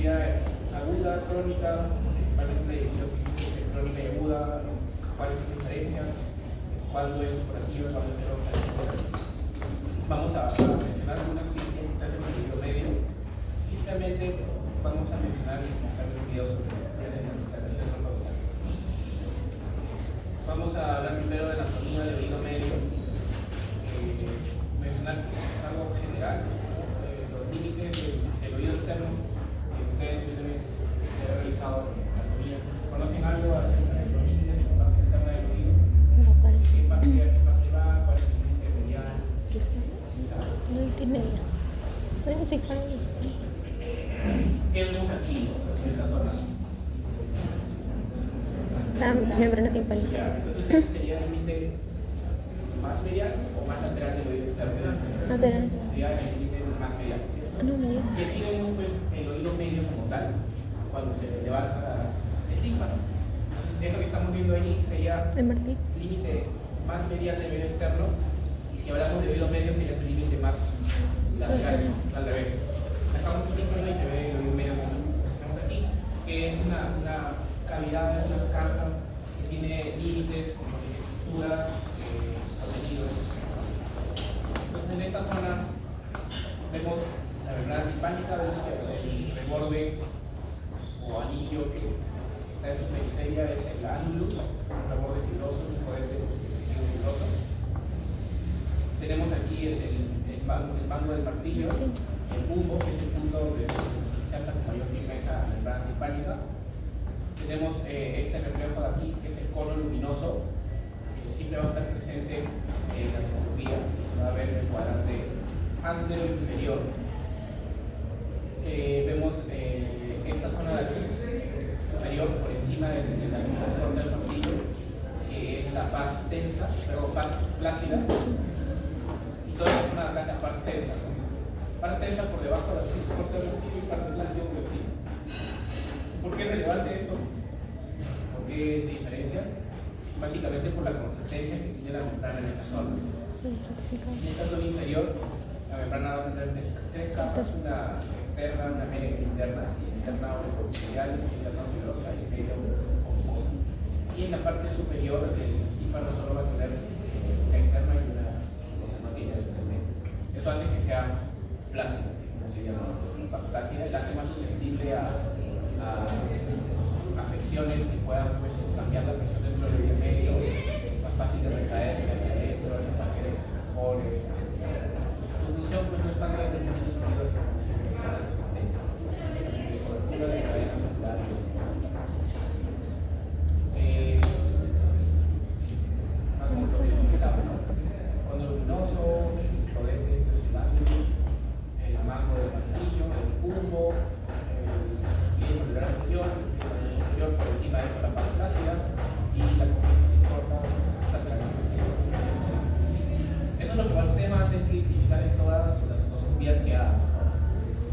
sería aguda, crónica, principalmente la división crónica y aguda, cuáles son las diferencias, cuándo es operativa, cuándo es operativa. Vamos a mencionar algunas ciencias que se hacen en el video medio y finalmente vamos a mencionar y mostrar un video sobre la interpretación del. Vamos a hablar primero de la anatomía del oído medio, mencionar algo general, los límites del oído externo, que ustedes deben haber realizado anatomía. ¿Conocen algo acerca de los límites de la parte externa del oído? ¿Qué parte va? ¿Cuál es el límite medial? No tiene idea. ¿Qué vemos aquí, en esta zona? La membrana timpánica. Entonces, ¿sería el límite más medial o más lateral del oído externo? Lateral. Sería el límite más medial. No, medio. Y aquí vemos pues, el oído medio como tal, cuando se levanta el tímpano. Entonces, eso que estamos viendo ahí sería El martillo. el límite más medial del oído externo. Y si hablamos de oído medio, sería su límite más lateral, al revés. Sacamos un tímpano y se ve el oído medio como tenemos aquí, que es una cavidad, una caja que tiene límites como estructuras, contenidos. Entonces, en esta zona vemos la membrana timpánica, vemos el reborde o anillo que está en su periferia es el ánulus, un reborde fibroso, un cohete fibroso. Tenemos aquí el mango del martillo, el bulbo, que es el punto donde se inserta con mayor firmeza la membrana timpánica. Tenemos este reflejo de aquí, que es el cono luminoso, que siempre va a estar presente en la tomografía, se va a ver en el cuadrante antero inferior. Vemos esta zona de aquí, superior, por encima de la corta del martillo, que es la paz tensa, pero paz plácida, y toda la zona de acá es la paz tensa. Paz tensa por debajo de la corta del martillo y paz plácida por encima. ¿Por qué es relevante esto? ¿Por qué se diferencia? Básicamente por la consistencia que tiene la membrana en esa zona. En esta zona inferior, la membrana va a tener tres capas, una externa, una media y interna. Interna superficial, interna fibrosa y media composa. Y en la parte superior, el tímpano solo va a tener la externa y una cosa no tiene el medio. Eso hace que sea plácida, como se llama, plácida, y la hace más susceptible a afecciones que puedan pues, cambiar la presión dentro del oído medio, es más fácil de recaerse hacia adentro, es más fácil de mejores, etc. Su función pues, no es tanto de determinar los sonidos como la resistencia, de cobertura de cadena celular. Cuando luminoso, rodete, el ángulo, el mango del martillo, el bulbo, el gran inferior, por encima de eso la parte plácida y la consistencia corta lateralmente. Eso es lo que ustedes van a tener que identificar en todas las endoscopías que hagan.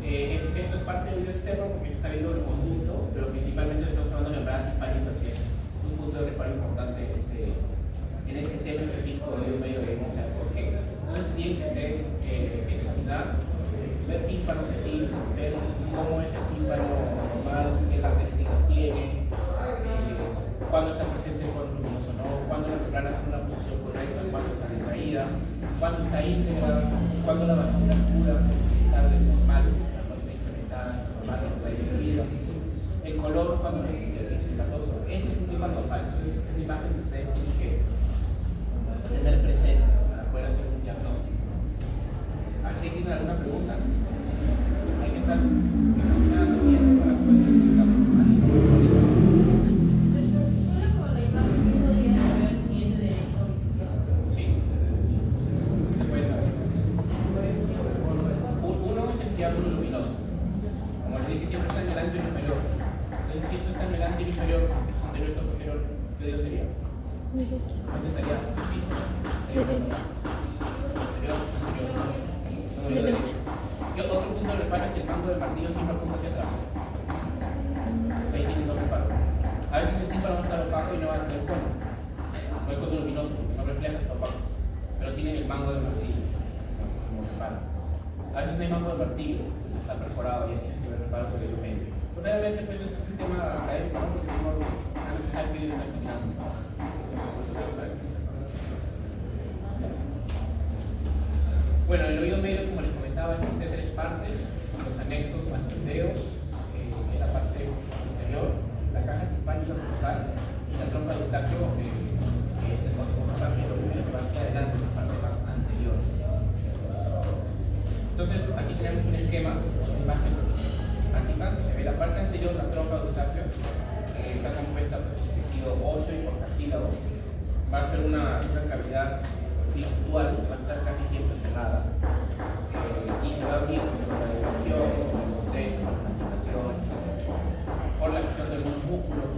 Esto es parte del oído externo porque se está viendo el conjunto, pero principalmente estamos hablando de membrana timpánica, que es un punto de reparo importante en este tema específico del oído medio de hacer, porque no es bien que ustedes examinar, ver tímpanos así, ver cómo es el tímpano normal, qué características tiene, cuándo está presente el cono luminoso, ¿no? Cuándo la membrana está en una posición correcta, cuándo está retraída, cuándo está íntegra, cuándo la vasculatura está normal, cuándo está incrementada, está normal, cuándo está disminuida, el color, cuándo es hiperlatoso. Ese es un tímpano normal, entonces es una imagen que ustedes tienen que tener presente para poder hacer un diagnóstico. ¿Así tienen alguna pregunta? Hay que estar imaginando bien para poder necesitar sí, se puede saber. Uno es el triángulo luminoso. Como les dije, siempre está en el anterior inferior. Entonces, si esto está en el anterior inferior, esto superior, esto posterior, ¿qué dedo sería? ¿Dónde estaría? Sí. Y otro punto de reparo es el mango del martillo siempre apunta hacia atrás. Ahí tienen dos reparos. A veces el tímpano va a estar opaco y no va a tener cono. No hay cono luminoso porque no refleja, está opaco. Pero tienen el mango del martillo como reparo. A veces no hay mango del martillo, entonces está perforado y tienes que ver reparos del oído medio. Nuevamente, pues es un tema académico, ¿no? Porque no se sabe qué es la actividad. Bueno, el oído medio, como les comentaba, existe tres partes: los anexos más el dedo, en la parte inferior, la caja timpánica frontal y la trompa de Eustaquio, que es la parte de lo primero que va hacia adelante, la parte más anterior. Entonces, aquí tenemos un esquema, una imagen práctica. Se ve la parte anterior, la trompa de Eustaquio, está compuesta por tejido óseo y por cartílago. Va a ser una cavidad virtual que va a estar casi siempre cerrada, y se va a abrir por la dilatación, por el bostezo, por la masticación, por la acción de algunos músculos,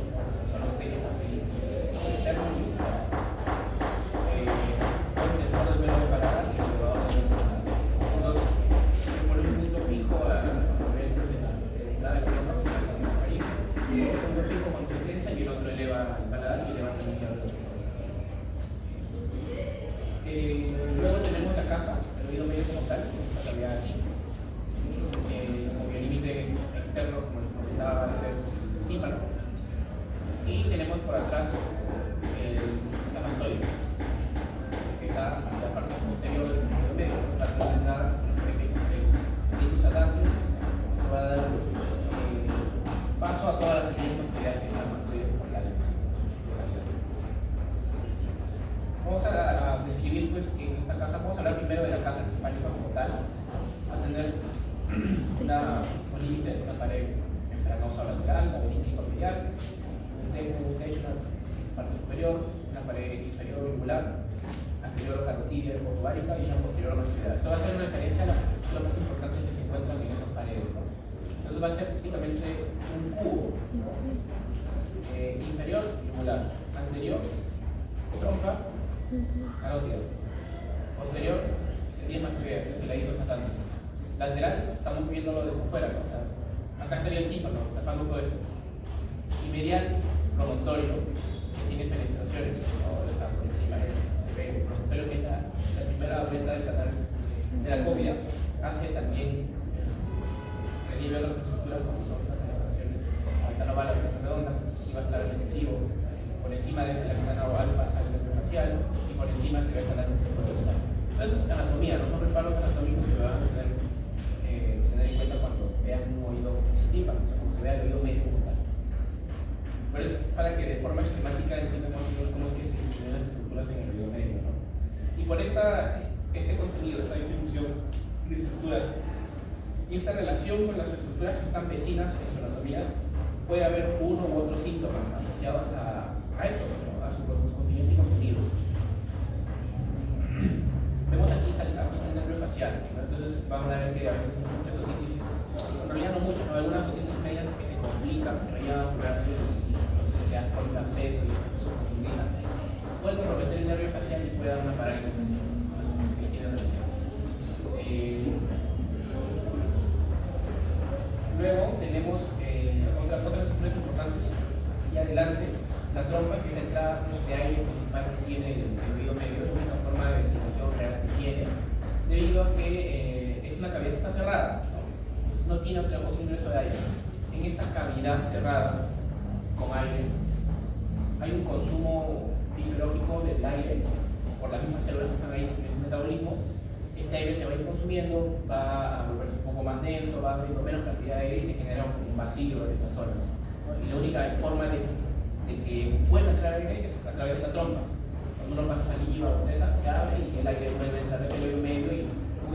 son los peines externos y por el tensor del velo de paladar y el elevador del velo de paladar. Se pone un punto fijo a nivel de la columna maxilar con el país, un punto fijo con presencia y el otro eleva el paladar y eleva también el velo. Luego tenemos la caja, el oído medio como tal, esta cavidad como el límite externo, como les comentaba, es el tímpano. Y tenemos por atrás la mastoide, que está hacia la parte posterior del oído medio, para presentar los pequeños virus adaptus, que va a dar paso a todas las líneas posteriores de la mastoide frontales. Vamos a describir pues que en esta caja, vamos a hablar primero de la caja timpánica como tal. Va a tener un límite, una pared membranosa lateral, laberíntica medial, un techo, una parte superior, una pared inferior angular, anterior carotidia ovárica y una posterior mastoidal. Esto va a ser una referencia a las estructuras más importantes que se encuentran en esas paredes, ¿no? Entonces va a ser prácticamente un cubo, inferior angular, anterior trompa carótida, posterior sería mastoidea, es el ladito sacando. Lateral estamos viéndolo desde fuera, ¿no? O sea, acá estaría el tímpano tapando todo eso. Y medial, promontorio, que tiene fenestraciones, ¿no? O sea, por encima se ve el promontorio, que es la primera vuelta del canal de la cópula, hace también relieve de las estructuras como son estas fenestraciones. Ahorita no va la ventana redonda, y va a estar el estribo. Por encima de eso, la ventana oval pasa el nervio facial, y por encima se ve el canal centrovegetal. Entonces, es anatomía, no son reparos anatómicos que van a tener en cuenta cuando vean un oído tímpano, como se vea el oído medio como tal. Pero es para que de forma esquemática entendamos cómo es que se distribuyen las estructuras en el oído medio, ¿no? Y por este contenido, esta distribución de estructuras y esta relación con las estructuras que están vecinas en su anatomía, puede haber uno u otro síntoma asociados a esto, ¿no? A su continente y contenido. Vemos aquí está el nervio facial, ¿no? Entonces vamos a ver que a veces muchas otitis, en realidad no muchas, ¿no? Algunas otitis medias que se complican, que no llegan a curarse, se dan por el absceso y esto se profundiza, puede comprometer el nervio facial y puede dar una parálisis facial, ¿no? Que tiene relación. Luego tenemos otras estructuras importantes y adelante, la trompa, que es la entrada de aire principal que tiene el oído medio, es una forma de ventilación real que tiene, debido a que es una cavidad que está cerrada, no tiene otro ingreso de aire. En esta cavidad cerrada con aire hay un consumo fisiológico del aire por las mismas células que están ahí, que tienen su metabolismo. Este aire se va a ir consumiendo, va a volverse un poco más denso, va abriendo menos cantidad de aire y se genera un vacío en esta zona, ¿no? Y la única forma de que vuelva a entrar aire es a través de la trompa. Cuando uno pasa saliva o se abre y el aire vuelve a entrar en el oído medio y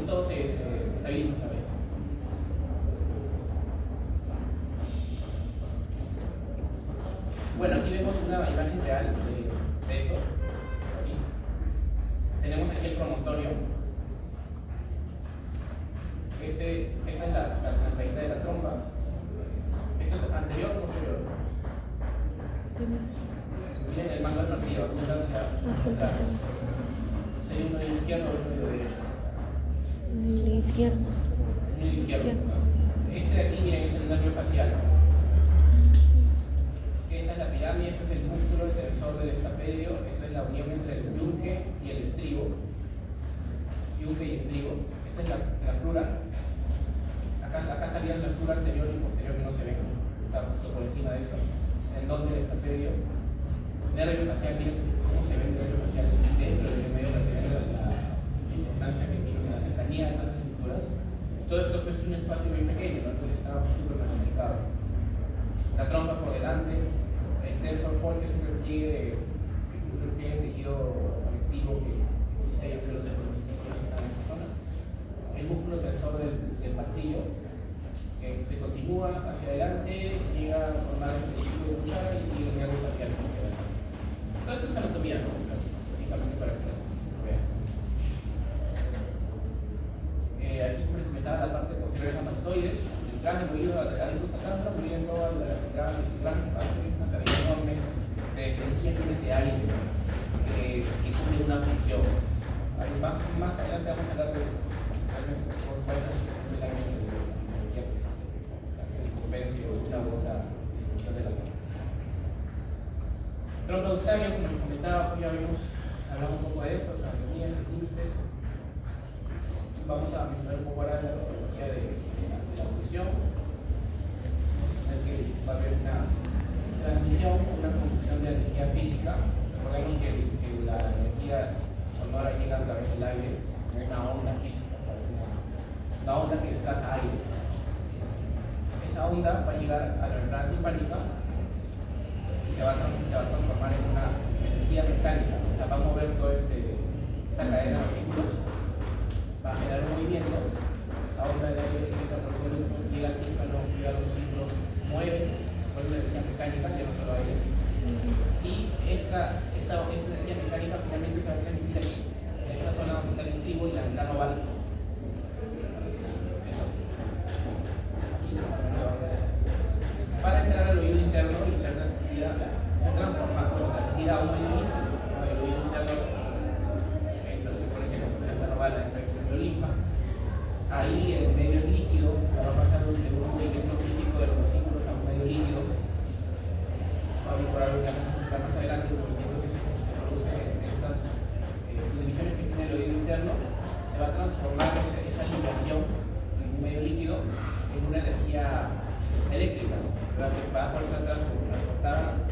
todo se estabiliza otra vez. Bueno, aquí vemos una imagen real de esto. Aquí. Tenemos aquí el promontorio. Esta es la caída de la trompa. Esto es anterior o posterior. Miren el mango del martillo, apunta hacia atrás. Sería uno de izquierdo o uno de derecho. El izquierdo. Uno de izquierdo. Este de aquí, miren, es el nervio facial. Esta es la pirámide, ese es el músculo tensor del estapedio, esa es la unión entre el yunque y el estribo. Yunque y estribo. Esa es la flora. Acá salían la flora anterior y posterior que no se ven. está justo por encima de eso, en donde está medio nervio facial, cómo se ve el nervio facial dentro del medio lateral, la importancia que tiene la cercanía de esas estructuras. Todo esto pues, es un espacio muy pequeño, ¿no? Entonces está súper magnificado. La trompa por delante, el tensor fold, que es un repliegue de tejido conectivo que existe ahí entre los músculos que están en esa zona. El músculo tensor del martillo, que se continúa hacia adelante, llega a formar el tipo de cuchara y sigue el nervio facial hacia adelante. Todo esto es anatomía, ¿no? Básicamente para que lo vean. Aquí como les comentaba, la parte posterior de la mastoides, detrás del oído, adentro sacando, muy bien toda la gran espacio, una cavidad enorme de semillas libres de aire que cumple una función. Más adelante vamos a hablar de eso. Realmente, por vainas del aire de biología que existe, la que se convence una u otra función de la trompa. Trompa eustaquia, como les comentaba, pues ya habíamos hablado un poco de eso, las anatomías, los límites. Vamos a mencionar un poco ahora la fisiología de la función. Es que va a haber una transmisión, una conducción de energía física. Recordemos que la energía sonora llega a través del aire, una onda física, una onda que desplaza aire. Esa onda va a llegar a la membrana timpánica y se va a transformar en una energía mecánica. O sea, va a mover toda esta cadena de círculos, va a generar un movimiento. Esa onda de aire llega al tímpano, llega a los círculos, mueve, vuelve una energía mecánica, que no solo aire. Y esta energía mecánica finalmente se va a transmitir aquí, en esta zona donde está el estribo y la ventana oval. Para entrar al oído interno y ser transmitida, a un oído líquido. El oído interno, se supone que la ventana oval entra en el linfa. Ahí el medio líquido va a pasar de un movimiento físico de los vesículos a un medio líquido. Va a mejorar lo que vamos a explicar más adelante, el movimiento que se produce en estas subdivisiones que tiene el oído interno. Se va a transformar esa vibración en un medio líquido en una energía eléctrica que va a poder ser transportada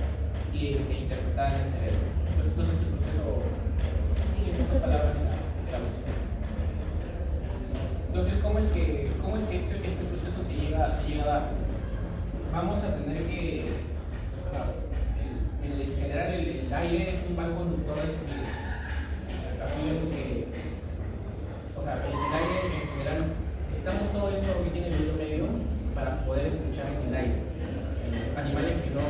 e interpretada en el cerebro. Entonces es el proceso, y en estas palabras de la música. Entonces, ¿cómo es que este proceso se llega a dar? Vamos a tener que en general el aire es un mal conductor de sonido. Aquí vemos que, o sea, en el aire en general, necesitamos todo esto que tiene el oído medio para poder escuchar en el aire. Animales que no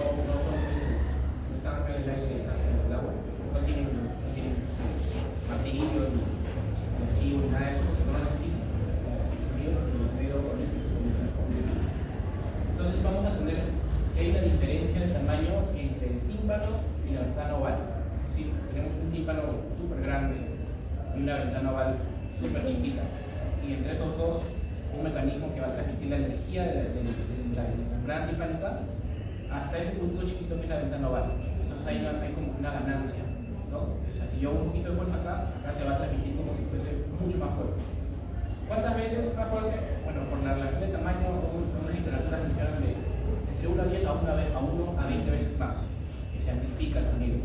están acá en el aire, están en el agua, no tienen martillo, ni estribo, ni nada de eso, porque no lo necesitan. El sonido el medio entonces vamos a tener que hay una diferencia de tamaño entre el tímpano y la ventana oval. ¿Sí? Tenemos un tímpano súper grande y una ventana oval súper chiquita. Y entre esos dos, un mecanismo que va a transmitir la energía de la membrana timpánica hasta ese punto chiquito que es la ventana oval. Entonces hay como una ganancia, ¿no? O sea, si yo hago un poquito de fuerza acá se va a transmitir como si fuese mucho más fuerte. ¿Cuántas veces más fuerte? Bueno, por la relación de tamaño, unas literaturas mencionan de entre 1 a 10 a 1 a 20 veces más, que se amplifica el sonido.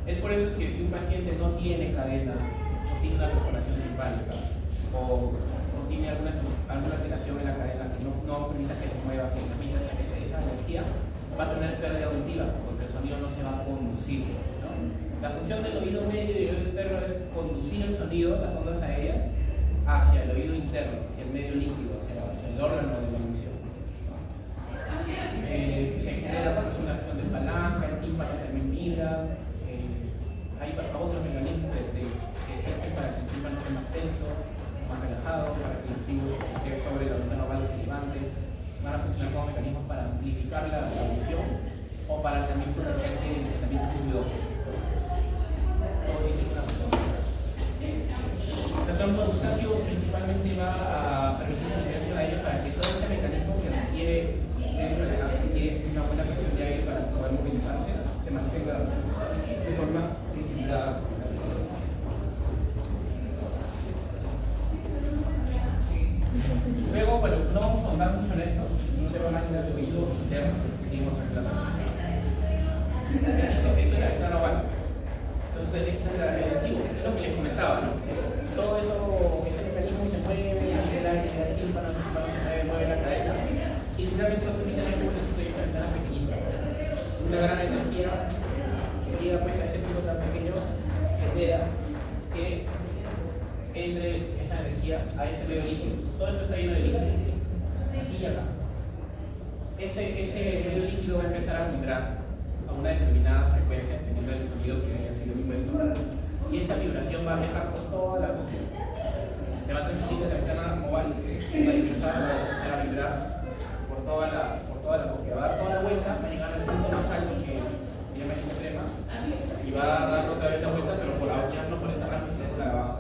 Es por eso que si un paciente no tiene cadena, no tiene una perforación timpánica, o tiene alguna alteración en la cadena que no permita que se mueva, que permita esa energía, va a tener pérdida auditiva, porque el sonido no se va a conducir, ¿no? La función del oído medio y del oído externo es conducir el sonido, las ondas aéreas, hacia el oído interno, hacia el medio líquido, hacia el órgano de la emisión. Se genera una acción de palanca, el tímpano también vibra, hay otros mecanismos que existen para que el tímpano esté más tenso, más relajado, para que el estribo esté sobre la ventana oval se levante. Van a funcionar como mecanismos para amplificar la audición o para también protegerse del tratamiento ruidoso. Todo tiene una función. El trompa eustaquio principalmente va a permitir la liberación de aire para que todo este mecanismo que requiere dentro de la requiere una buena presión de aire para poder movilizarse se mantenga de forma equilibrada. Luego, bueno, no vamos a ahondar mucho en en esto, no se va a imaginar el oído interno que dimos en clase. Esto es la ventana oval. Entonces, este es el estilo, es lo que les comentaba, ¿no? Todo eso, ese mecanismo se mueve, hace el aire, el tímpano, se mueve la cadena, y finalmente todo termina en este bolsito de ventanas pequeñitas. Una gran energía que llega pues a ese punto tan pequeño, genera que entre esa energía a este medio líquido. Todo eso está lleno de líquido, aquí y acá. Ese medio líquido va a empezar a vibrar a una determinada frecuencia, dependiendo del sonido que haya sido impuesto. Y esa vibración va a viajar por toda la cúpula. Se va a transmitir de la ventana oval, va a ingresar, va a empezar a vibrar por toda la cúpula. Va a dar toda la vuelta, va a llegar al punto más alto que se llama el extrema, y va a dar otra vez la vuelta, pero ya no por esa rama, sino por la de abajo.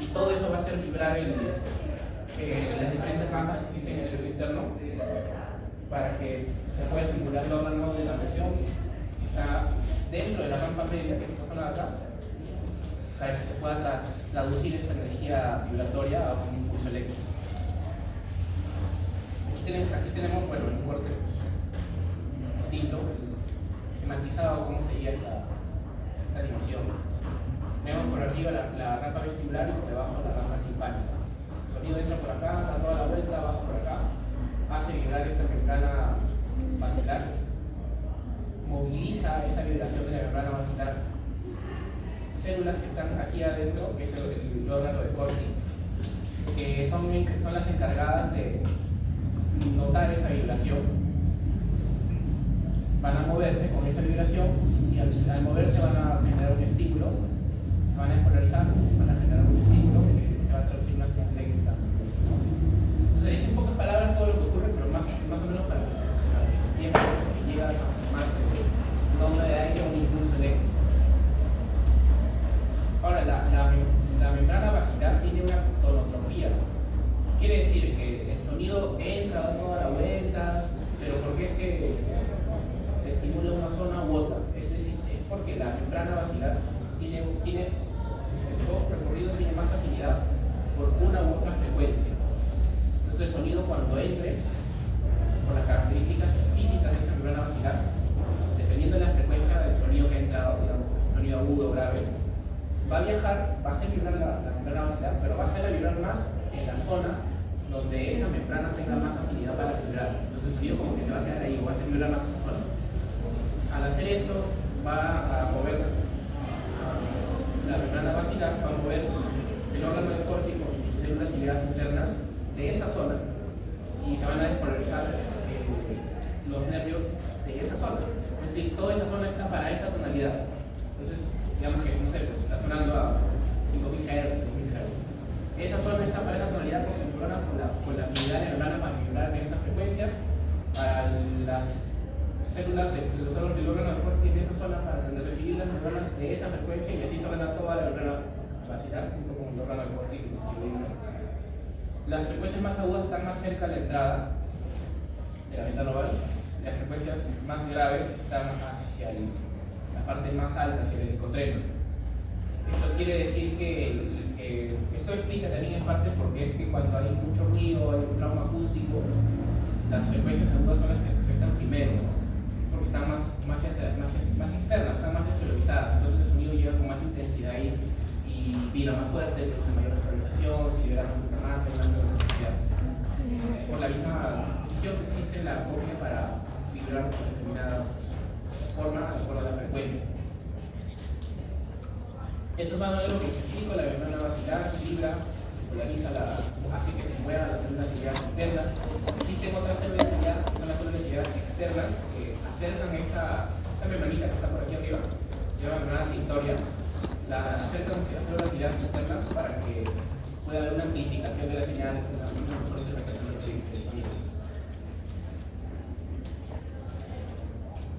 Y todo eso va a hacer vibrar las diferentes ramas que existen en el oído interno para que se pueda estimular el órgano de la presión que está dentro de la rampa media, que es esta zona de acá, para que se pueda traducir esta energía vibratoria a un impulso eléctrico. Aquí tenemos bueno, un corte distinto, esquematizado cómo sería esta animación. Vemos por arriba la rampa vestibular y por debajo la rampa timpánica. El sonido entra por acá, da toda la vuelta, baja por acá, hace vibrar esta membrana basilar, moviliza esa vibración de la membrana basilar. Células que están aquí adentro, que es el órgano de Corti, que son las encargadas de notar esa vibración. Van a moverse con esa vibración y al moverse van a generar un estímulo, se van a despolarizar, van a generar un estímulo que se va a traducir en una señal eléctrica. Entonces, es en pocas palabras todo lo que ocurre, pero más o menos para que se entienda que llega más de una onda de aire a un impulso eléctrico. Ahora, la membrana basilar tiene una tonotropía. Quiere decir que el sonido entra, da toda la vuelta, pero porque es que se estimula una zona u otra. Es decir, es porque la membrana basilar tiene todo recorrido tiene más afinidad por una u otra frecuencia. Entonces el sonido cuando entre, por las características físicas de esa membrana basilar, dependiendo de la frecuencia del sonido que ha entrado, digamos, sonido agudo o grave, va a viajar, va a hacer vibrar la membrana basilar, pero va a hacerla vibrar más en la zona donde esa membrana tenga más afinidad para vibrar. Entonces el sonido como que se va a quedar ahí, va a hacer vibrar más esa zona. Al hacer esto, va a mover la membrana basilar, va a mover el órgano del córtico y células ciliadas internas de esa zona y se van a despolarizar los nervios de esa zona. Es decir, toda esa zona está para esa tonalidad. Entonces, digamos que no sé, pues, está sonando a 5000 Hz, 2000 Hz. Esa zona está para esa tonalidad porque se funciona con la afinidad de la membrana para vibrar en esa frecuencia. Para las células del órgano del córtex en esa zona para recibir las membranas de esa frecuencia y así se ordena toda la membrana basilar junto con el órgano del córtex. Las frecuencias más agudas están más cerca de la entrada de la ventana oval. Las frecuencias más graves están hacia la parte más alta, hacia el helicotreno. Esto quiere decir que esto explica también en parte porque es que cuando hay mucho ruido, hay un trauma acústico, las frecuencias agudas son las que se afectan primero, ¿no? Porque están más externas, están más exteriorizadas, entonces el sonido llega con más intensidad y vibra más fuerte, produce mayor exteriorización, se libera más glutamato, más velocidad. Por la misma posición que existe en la cóclea para vibrar de determinada forma, de acuerdo a la frecuencia. Esto es más o menos lo que explico, la membrana basilar vibra, polariza, hace que se muevan las células ciliadas internas. Existen otras células ciliadas, que son las células ciliadas externas, que acercan esta membranita que está por aquí arriba, se llama membrana cintoria, la acercan hacia las células ciliadas externas para que pueda haber una amplificación de la señal, una mejor interpretación del sonido.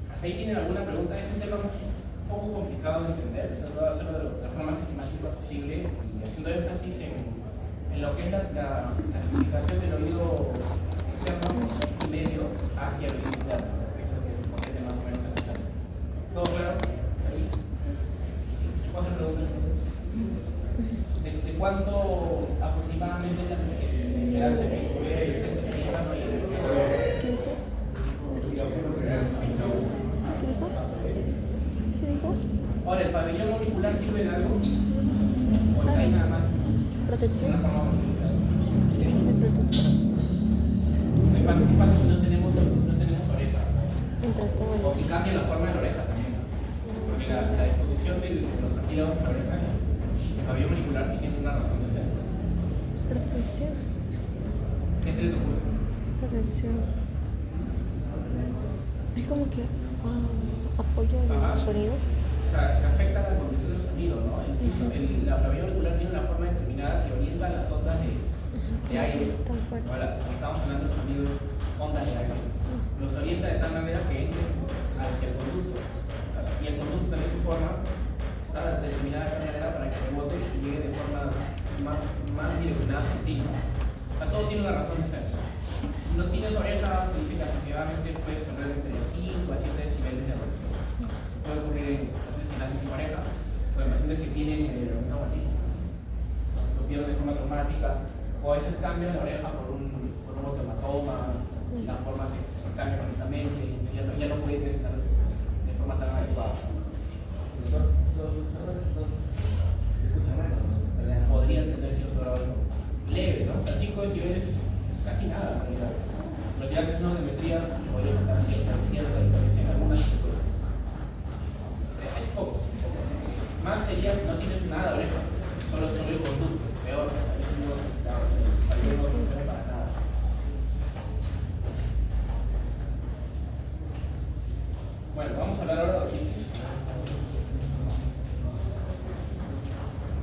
¿Hasta ahí tienen alguna pregunta? Es un tema un poco complicado de entender, trato de hacerlo de la forma más esquemática posible y haciendo énfasis en lo que es la comunicación del oído externo y medio hacia el oído interno, que es lo que compete más o menos en la charla. ¿Todo claro? ¿Ahí? ¿Cuántas preguntas? ¿De cuánto aproximadamente la esperanza que puede existir en el protección. una forma modificada. De protección. ¿Qué pasa si no tenemos oreja? Entre O todos. si cambia la forma de la oreja también, ¿no? Porque la disposición de los cartílagos de la oreja, la biomolicular tiene una razón de ser. Protección. ¿Qué se le ocurre? Protección. Es como que apoyo a Ajá. los sonidos. O sea, se afecta la conducción de los sonidos, ¿no? La biomolicular tiene una forma determinada que orienta las ondas de aire. Tan fuerte. Ahora, estamos hablando de sonidos, ondas de aire. Los orienta de tal manera que entren hacia el conducto. Y el conducto de su forma está determinada de tal manera para que rebote y llegue de forma más direccionada al destino. O sea, todo tiene una razón de ser. Si no tienes oreja, significa que efectivamente puedes correr entre 5 a 7 decibeles de reducción. Puede ocurrir en pacientes que nacen sin oreja o en pacientes que tienen traumatismo. Lo pierden de forma traumática o a veces cambian la oreja por un hematoma y la forma se cambia completamente y ya no puede estar de forma tan adecuada. Podrían tener cierto grado leve, ¿no? O sea, 5 decibeles es casi nada en realidad. Pero si haces una audiometría, podría notar cierta diferencia en algunas frecuencias. Es poco. Más sería si no tienes nada de oreja, solo el conducto, peor, ahí no funciona para nada. Bueno, vamos a hablar ahora de otitis.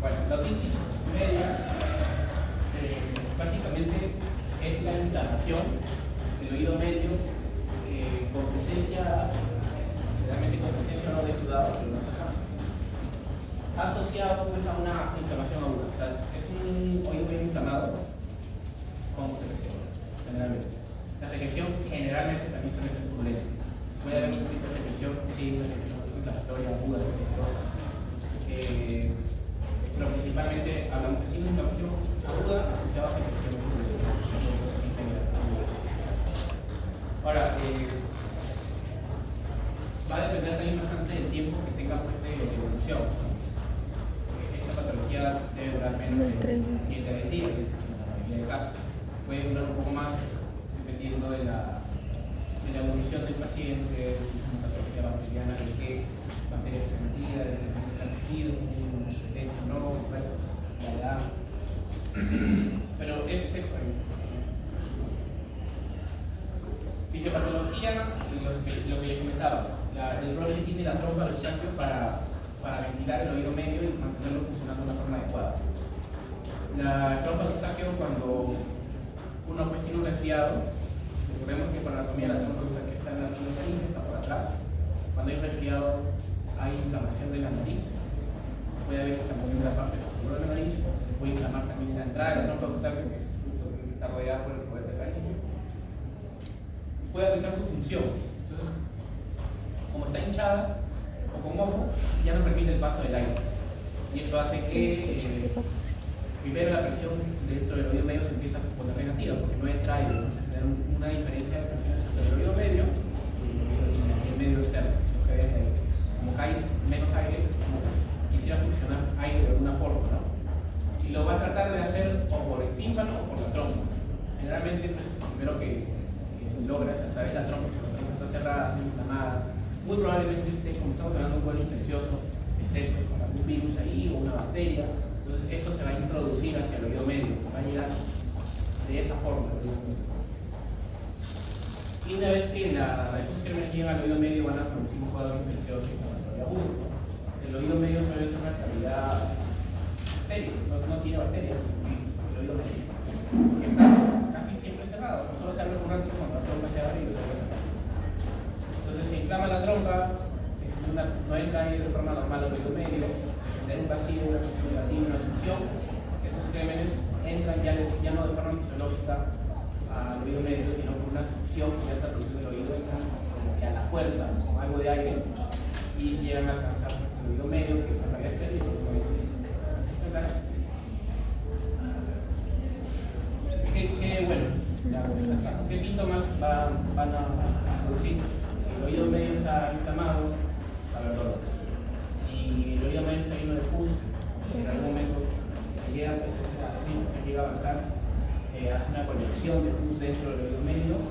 Bueno, la otitis media básicamente es la inflamación del oído medio con presencia, generalmente con presencia no de sudado, pero no está asociado pues a una inflamación aguda. O sea, es un oído medio inflamado con secreción, generalmente. La secreción generalmente también suele ser turbulenta. Puede haber un tipo de secreción, sí, una secreción inflamatoria aguda, peligrosa. Pero principalmente hablamos de una inflamación aguda asociada a secreción turbulenta. Ahora, va a depender también bastante del tiempo que tenga pues, de evolución. Esta patología debe durar menos de 7 días, en la mayoría de casos. Puede durar un poco más dependiendo de la evolución del paciente, si es una patología bacteriana, de qué bacteria está metida, de qué está metido, si tiene una resistencia o no, la edad. Pero es eso. Fisiopatología, lo que les comentaba, el rol que tiene la trompa de Eustaquio para ventilar el oído medio y mantenerlo funcionando de una forma adecuada. La trompa de Eustaquio, cuando uno pues, tiene un resfriado, recordemos que para la anatomía la trompa de Eustaquio está en la nariz, está por atrás. Cuando hay resfriado, hay inflamación de la nariz, puede haber inflamación de la parte posterior de la nariz, se puede inflamar también en la entrada de la trompa de Eustaquio, que es justo que está rodeada por el cohete faríngeo. Puede afectar su función. Entonces, como está hinchada o con moco, ya no permite el paso del aire. Y eso hace que primero la presión dentro del oído medio se empieza a poner negativa, porque no entra aire. Entonces, tener una diferencia de presiones entre el oído medio y el medio externo. Como cae menos aire, como quisiera funcionar aire de alguna forma, ¿no? Y lo va a tratar de hacer o por el tímpano o por la trompa. Generalmente, pues, primero que logras a través de la trompa, porque la trompa está cerrada, inflamada, muy probablemente esté, como estamos hablando de un cuadro infeccioso, esté pues, con algún virus ahí o una bacteria. Entonces eso se va a introducir hacia el oído medio, va a llegar de esa forma al oído medio. Y una vez que esos gérmenes llegan al oído medio van a producir un cuadro infeccioso inflamatorio agudo. El oído medio suele ser una cavidad estéril, no tiene bacterias, el oído medio. Porque está casi siempre cerrado, no solo se abre un rato cuando la trompa se abre y lo se cerrar. Entonces se inflama la trompa, no entra aire de forma normal al oído medio, se genera un vacío, una presión negativa, una succión. Esos gérmenes entran ya no de forma fisiológica al oído medio, sino por una succión que ya está produciendo el oído, entran como que a la fuerza, con algo de aire, y llegan a alcanzar el oído medio, que es la cavidad estéril, ¿Qué síntomas van a producir? Si el oído medio está inflamado, va a haber dolor. Si el oído medio está lleno de pus, en algún momento se llega a esa llega a avanzar, se hace una conexión de pus dentro del oído medio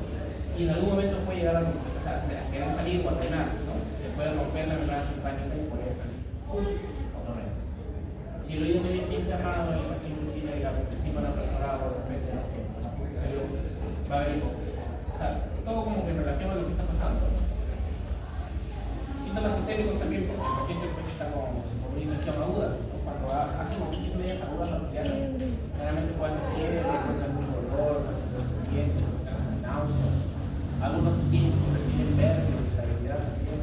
y en algún momento puede llegar a querer salir o a drenar, ¿no? Se puede romper la membrana timpánica y puede salir o correr. Si el oído medio está inflamado, el paciente tiene el tímpano perforado, de repente va a haber todo como que en relación a lo que está pasando. Síntomas sistémicos también, porque el paciente pues, está con una infección aguda, ¿no? Cuando hacen otitis medias agudas familiares, generalmente puede hacer fiebre, puede tener mucho dolor, bien, náuseas. Algunos tienen verde, estabilidad también.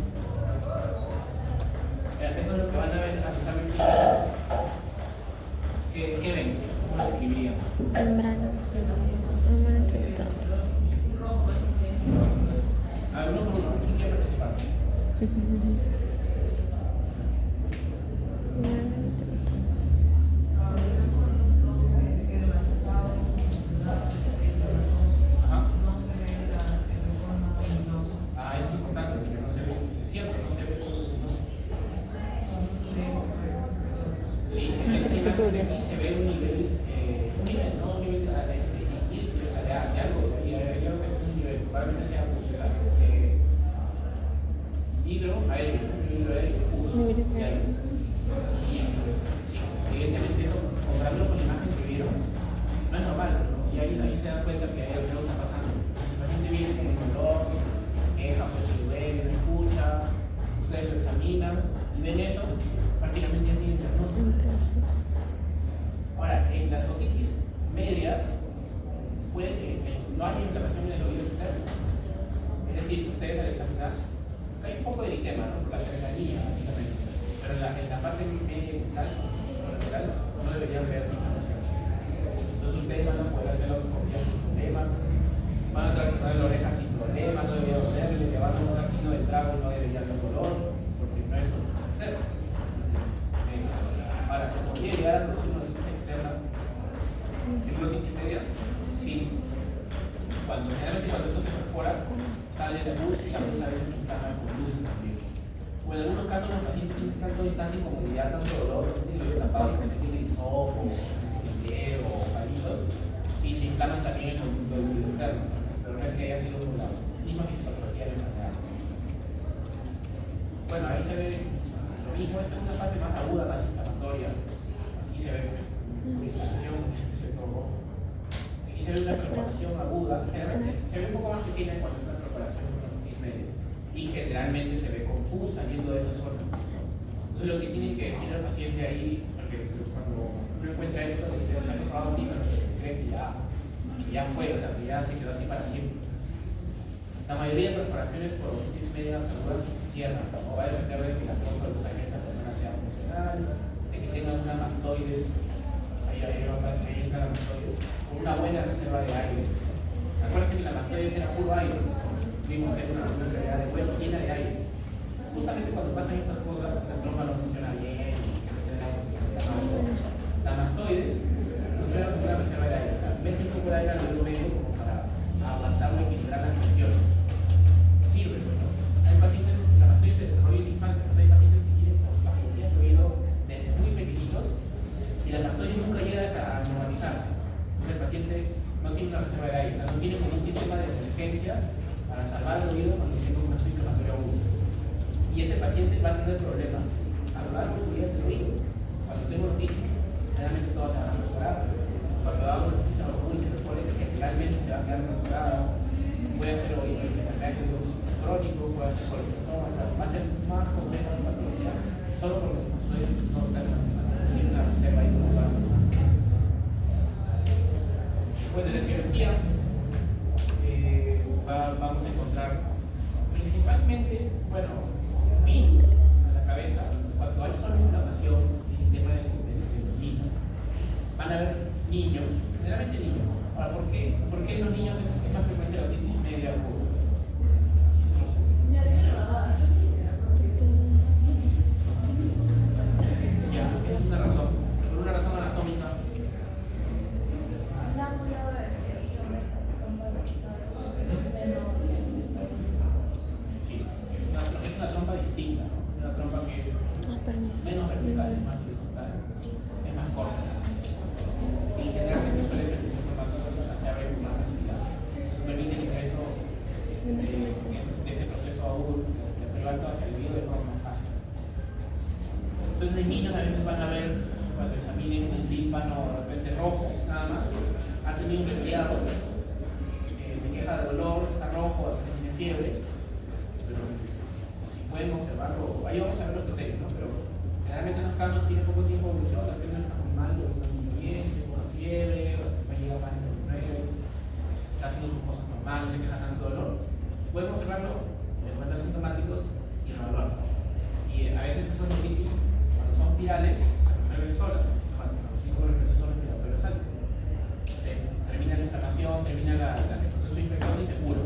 Eso es lo que van a ver al examen clínico. ¿Qué ven? ¿Cómo lo describirían? Membrana entretanto. A ver, uno por uno, ¿quién quiere participar? Ajá. Eso es importante, porque no se ve, es cierto, no se ve todo, ¿no? Sí, en esta imagen de aquí se ve un nivel, no un nivel de algo, y yo creo que es un nivel, probablemente sea hidro aéreo, pus, y aire. Y evidentemente eso, compararlo con la imagen que vieron, no es normal, ¿no? Y ahí se dan cuenta que algo está pasando. La gente viene con el dolor, queja, pues se duele, no escucha, ustedes lo examinan y ven eso, prácticamente ya tienen diagnóstico. Ahora, en las otitis medias, puede que no haya inflamación en el oído externo. Es decir, ustedes al examinar, hay un poco de eritema, ¿no? Por la cercanía, básicamente. Pero en la parte media distal o lateral no deberían haber inflamación. Entonces ustedes van a poder hacer la ortoscopía sin problema, van a tratar la oreja sin problema, no debería dolerle, le van a usar signo del trago, no debería haber dolor, porque no es lo que hacer. Ahora, ¿se podría llegar a producir una otitis externa? ¿Es una otitis media? Sí. Generalmente cuando esto se perfora, sale la luz y también sale el inflama con luz también. O en algunos casos los pacientes sienten tanta incomodidad, tanto dolor, sienten el oído tapado, se meten en hisopo, o palitos, y se inflaman también el conducto del oído externo, pero no es que haya sido por la misma fisiopatología de la enfermedad. Bueno, ahí se ve lo mismo, esta es una fase más aguda, más inflamatoria. Aquí se ve una inflamación, aquí se ve una perforación aguda, generalmente se ve un poco más pequeña cuando es una perforación de una otitis media, y generalmente se ve con pus saliendo de esa zona. Entonces lo que tienen que decir al paciente ahí, porque cuando uno encuentra esto, le dice, se ha perforado aquí, pero se cree que ya fue, o sea, que ya se quedó así para siempre. La mayoría de perforaciones por otitis medias agudas se cierran, no va a depender de que la trompa de esta persona sea funcional, de que tenga una mastoides, ahí entra la mastoides, con una buena reserva de aire. Acuérdense que la mastoides era puro aire, vimos que era una calidad de hueso llena de aire. Justamente cuando pasan estas cosas, la trompa no funciona bien, la mastoides funciona como una reserva de aire, o sea, mete un poco de aire al oído medio como para aguantar o equilibrar las presiones. Sirve, pues, ¿no? Hay pacientes, la mastoides se desarrolla en la infancia, pero hay pacientes que tienen patologías de oído desde muy pequeñitos y la mastoides nunca llega a normalizarse. Entonces el paciente no tiene una reserva de aire, no tiene como un sistema de emergencia para salvar el oído cuando tiene una inflamatoria aguda. Y ese paciente va a tener problemas a lo largo de su vida del oído. Cuando tengo otitis, generalmente todas se van a mejorar. Cuando hago una otitis aguda y se mejore, generalmente se va a quedar mejorada. Puede ser oído crónico, puede ser colesterol, va a ser más compleja su patología, solo porque los mastoides no están tienen una reserva ahí como para mejorar. Bueno, en la etiología vamos a encontrar principalmente, bueno, virus en la cabeza. Cuando hay solo inflamación en el tema de los niños, van a haber niños, generalmente niños. Ahora, ¿por qué en los niños es más frecuente la otitis media aguda? Ya, esa es una razón. Por una razón anatómica. Sí, es una tiene poco tiempo de evolución, la fiebre no está muy mal, pero está muy bien, tiene poca fiebre, va a llegar más de 9, está haciendo sus cosas normales, no se queja tanto de dolor. Podemos observarlo en cuadros sintomáticos y evaluarlo. Y a veces esas otitis, cuando son virales, se resuelven solas, cuando los procesos respiratorios altos. Termina la inflamación, termina el proceso de infección y se cura.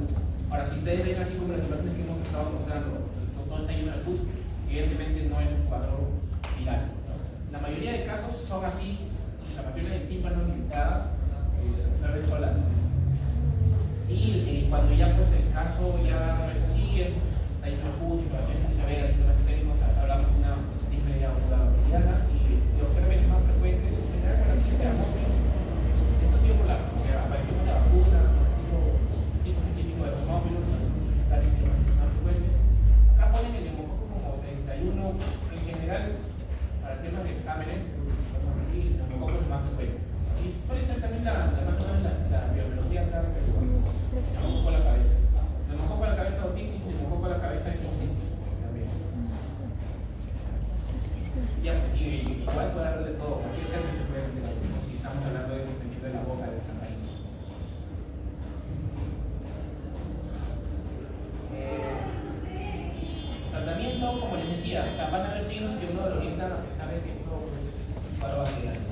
Ahora, si ustedes ven así como las imágenes que hemos estado mostrando, todo está lleno de pus, evidentemente no es un cuadro viral, ¿no? La mayoría de casos son así, inflamaciones del tímpano limitadas, se resuelven solas. Y cuando ya pues el caso ya no es así, está lleno de pus, inflamaciones muy severas, síntomas técnicos, hablamos de una dismedia aguda bacteriana y los gérmenes más frecuentes en general con la gripe aviar. Esto ha sido por la aparición de la vacuna, tipo específico de monófilos, más frecuentes. Acá ponen el neumococo como 31 en general, para temas de exámenes, y el neumococo es el más frecuente. Y suele ser también la más o menos la biología acá, neumococo a la cabeza. Neumococo a la cabeza de otitis, neumococo a la cabeza de sinusitis también. Y igual puede haber de todo, cualquier tema se puede meter ahí, si estamos hablando de extendiendo de la boca de esta raíz. Tratamiento, como les decía, van a haber signos que uno lo orienta a pensar que esto pues, es un cuadro bacteriano.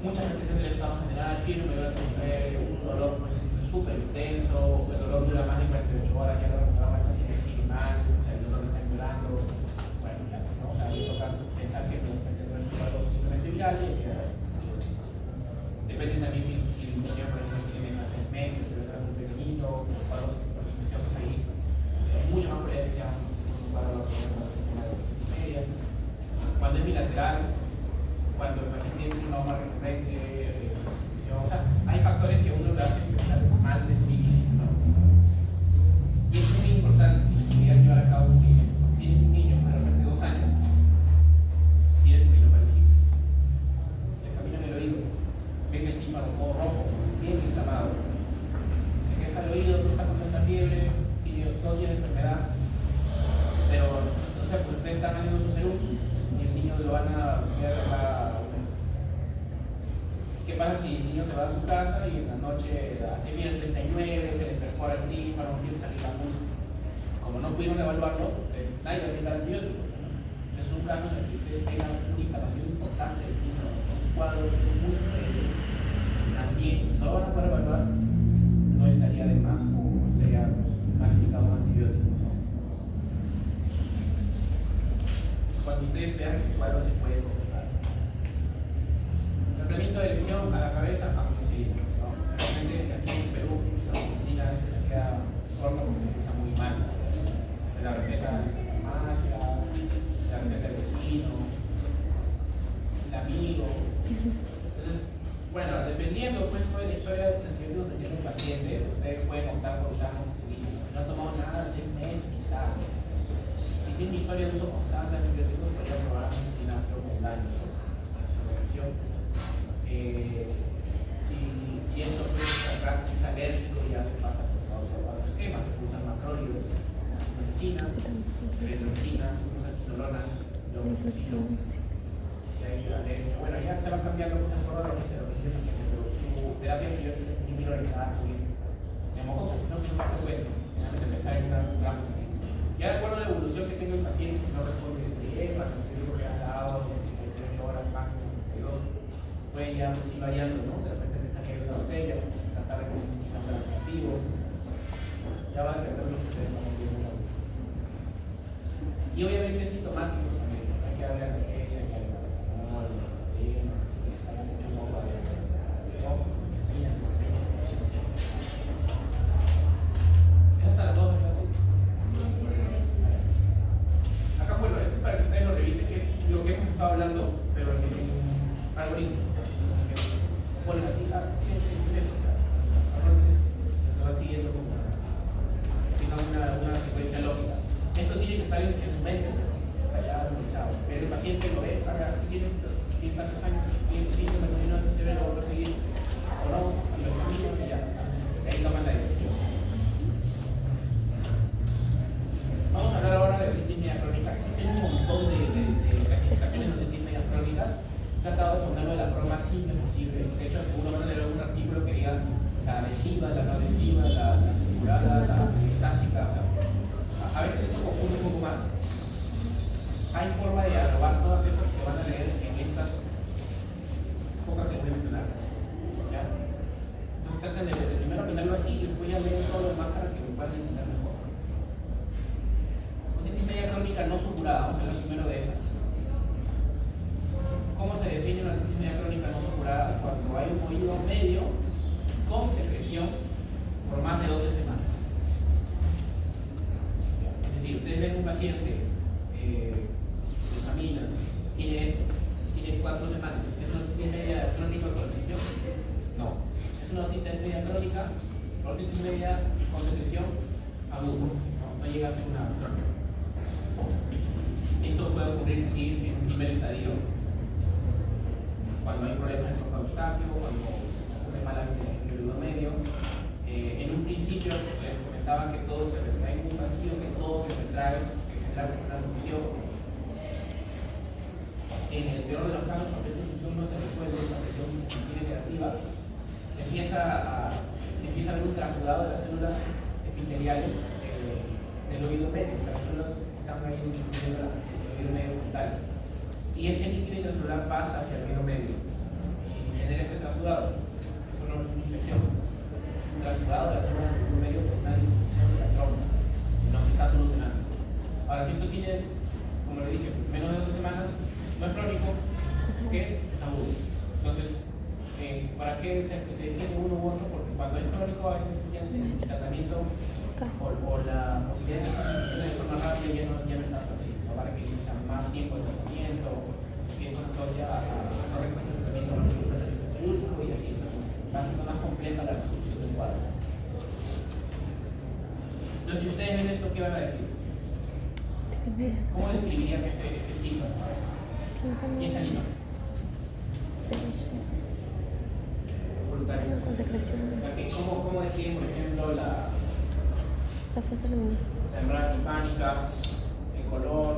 Muchas restricciones del estado general, fiebre mayor a 39, un dolor pues súper intenso, el dolor dura más de 48 horas, ya lo recordaba el paciente sigue mal, o sea, el dolor está empeorando. Bueno, ya, ¿no? O sea, toca pensar que no es un cuadro simplemente viral y que depende también si el niño, por ejemplo, tiene menos de 6 meses, pero es muy pequeñito, los cuadros infecciosos ahí, es mucho más probable que sea un cuadro de cuando es bilateral, cuando el paciente tiene un trauma recurrente, o sea, hay factores que uno lo hace empezar mal desde el inicio, ¿no? Y es muy importante que llevar a cabo un juicio. Si tienes un niño de repente 2 años, tienes un rinofaringitis, le examinan el oído, ven el tímpano todo rojo, bien inflamado, se queja el oído, no está con tanta fiebre, no tiene enfermedad, pero o sea, pues ustedes están haciendo su salud y el niño lo van a ver a un mes. ¿Qué pasa si el niño se va a su casa y en la noche hace fiebre 39, se le perfora el tímpano, no quiere salir la luz? Como no pudieron evaluarlo, pues nadie le brinda antibiótico. Es un caso en el que ustedes tengan una inflamación importante del tímpano, un cuadro muy serio. También, si no lo van a poder evaluar, no estaría de más o estaría mal indicado un antibiótico, ¿no? Cuando ustedes vean que el cuadro se puede complicar. Tratamiento de lesión a la cabeza, amoxicilina, ¿no? Realmente aquí en Perú, la amoxicilina a veces se queda corta porque se usa muy mal. La receta de la farmacia, la receta del vecino, el amigo. Entonces, bueno, dependiendo pues de la historia de antibióticos que tiene el paciente, ustedes pueden optar por usar amoxicilina. Si no ha tomado nada de 6 meses, quizás. Si tiene una historia de uso constante de antibióticos, podría probar amoxicilina secundaria. Si esto es alérgico, ya se pasa por otros esquemas, se usan macrólidos, medicinas, retrocinas, se usan quinolonas, si hay alergia, bueno, ya se van cambiando muchas formas de terapia, pero su terapia antibiótica es muy orientada a neumococo, no tiene más frecuente, finalmente pensar en una gramos aquí. Ya de acuerdo a la evolución que tenga el paciente, si no responde bien, para conseguir que ha dado 38 horas máximo, 32, pueden ya pues, ir variando, ¿no? De repente pensar que hay una botella, tratar de quizás un alternativo, ya van a depender de lo que ustedes están viendo. Y obviamente sintomáticos también, ¿no? Hay que darle analgesia, hay que darle paracetamol, que se salga mucho un poco de ¿es hasta las 2 de la tarde? Acá, bueno, esto es para que ustedes lo revisen, que es lo que hemos estado hablando, pero en un algoritmo. Bueno, así, lo va siguiendo como una secuencia lógica. Esto tiene que estar en su mente, posible. De hecho, seguro van a leer algún artículo que diga la adhesiva, la no adhesiva, la suturada, la metásica. O sea, a veces esto confunde un poco más. Hay forma de agrurar todas esas que van a leer en estas pocas que voy a mencionar. ¿Ya? Entonces traten de primero aprenderlo así y después ya leer todo lo demás para que lo puedan entender mejor. Otitis media crónica no supurada, vamos a hablar primero de esa. ¿Cómo se define una otitis media crónica no supurada? Cuando hay un oído medio con secreción por más de 12 semanas. Es decir, ustedes ven un paciente lo examinan, tiene esto, tiene 4 semanas. ¿Es una otitis media crónica con secreción? No. Es una otitis media crónica, otitis media con secreción aguda. No llega a ser una crónica. Esto puede ocurrir sí, en un primer estadio, cuando hay problemas de troca eustaquio, cuando ocurre mala ventilación del oído medio. En un principio les comentaba que todo se retrae en un vacío, que todo se retrae, se genera una función. En el peor de los casos, cuando esta función no se resuelve, esta presión tiene negativa, se empieza a ver un trasudado de las células epiteliales del oído medio. O sea, las células están ahí en el oído medio frontal. Y ese líquido intracelular pasa hacia el oído medio y genera ese trasudado. Eso no es una infección. Un trasudado de las células del oído medio por una disfunción de la trompa y no se está solucionando. Ahora, si esto tiene, como le dije, menos de 12 semanas, no es crónico, ¿qué es? Es agudo. Entonces, ¿para qué se define uno u otro? Porque cuando es crónico a veces el tratamiento o la posibilidad de que se solucione de forma rápida ya no está así. ¿No? Para que sea más tiempo de tratamiento, y esto se asocia a no recuerdo el tratamiento, no recuerdo el tratamiento quirúrgico y así. O sea, va siendo más compleja la resolución del cuadro. Entonces, si ustedes ven esto, ¿qué van a decir? ¿Cómo describirían ese tipo? ¿Quién se anima? Voluntario. ¿Cómo deciden, por ejemplo, la fosa luminosa? La membrana timpánica, el color?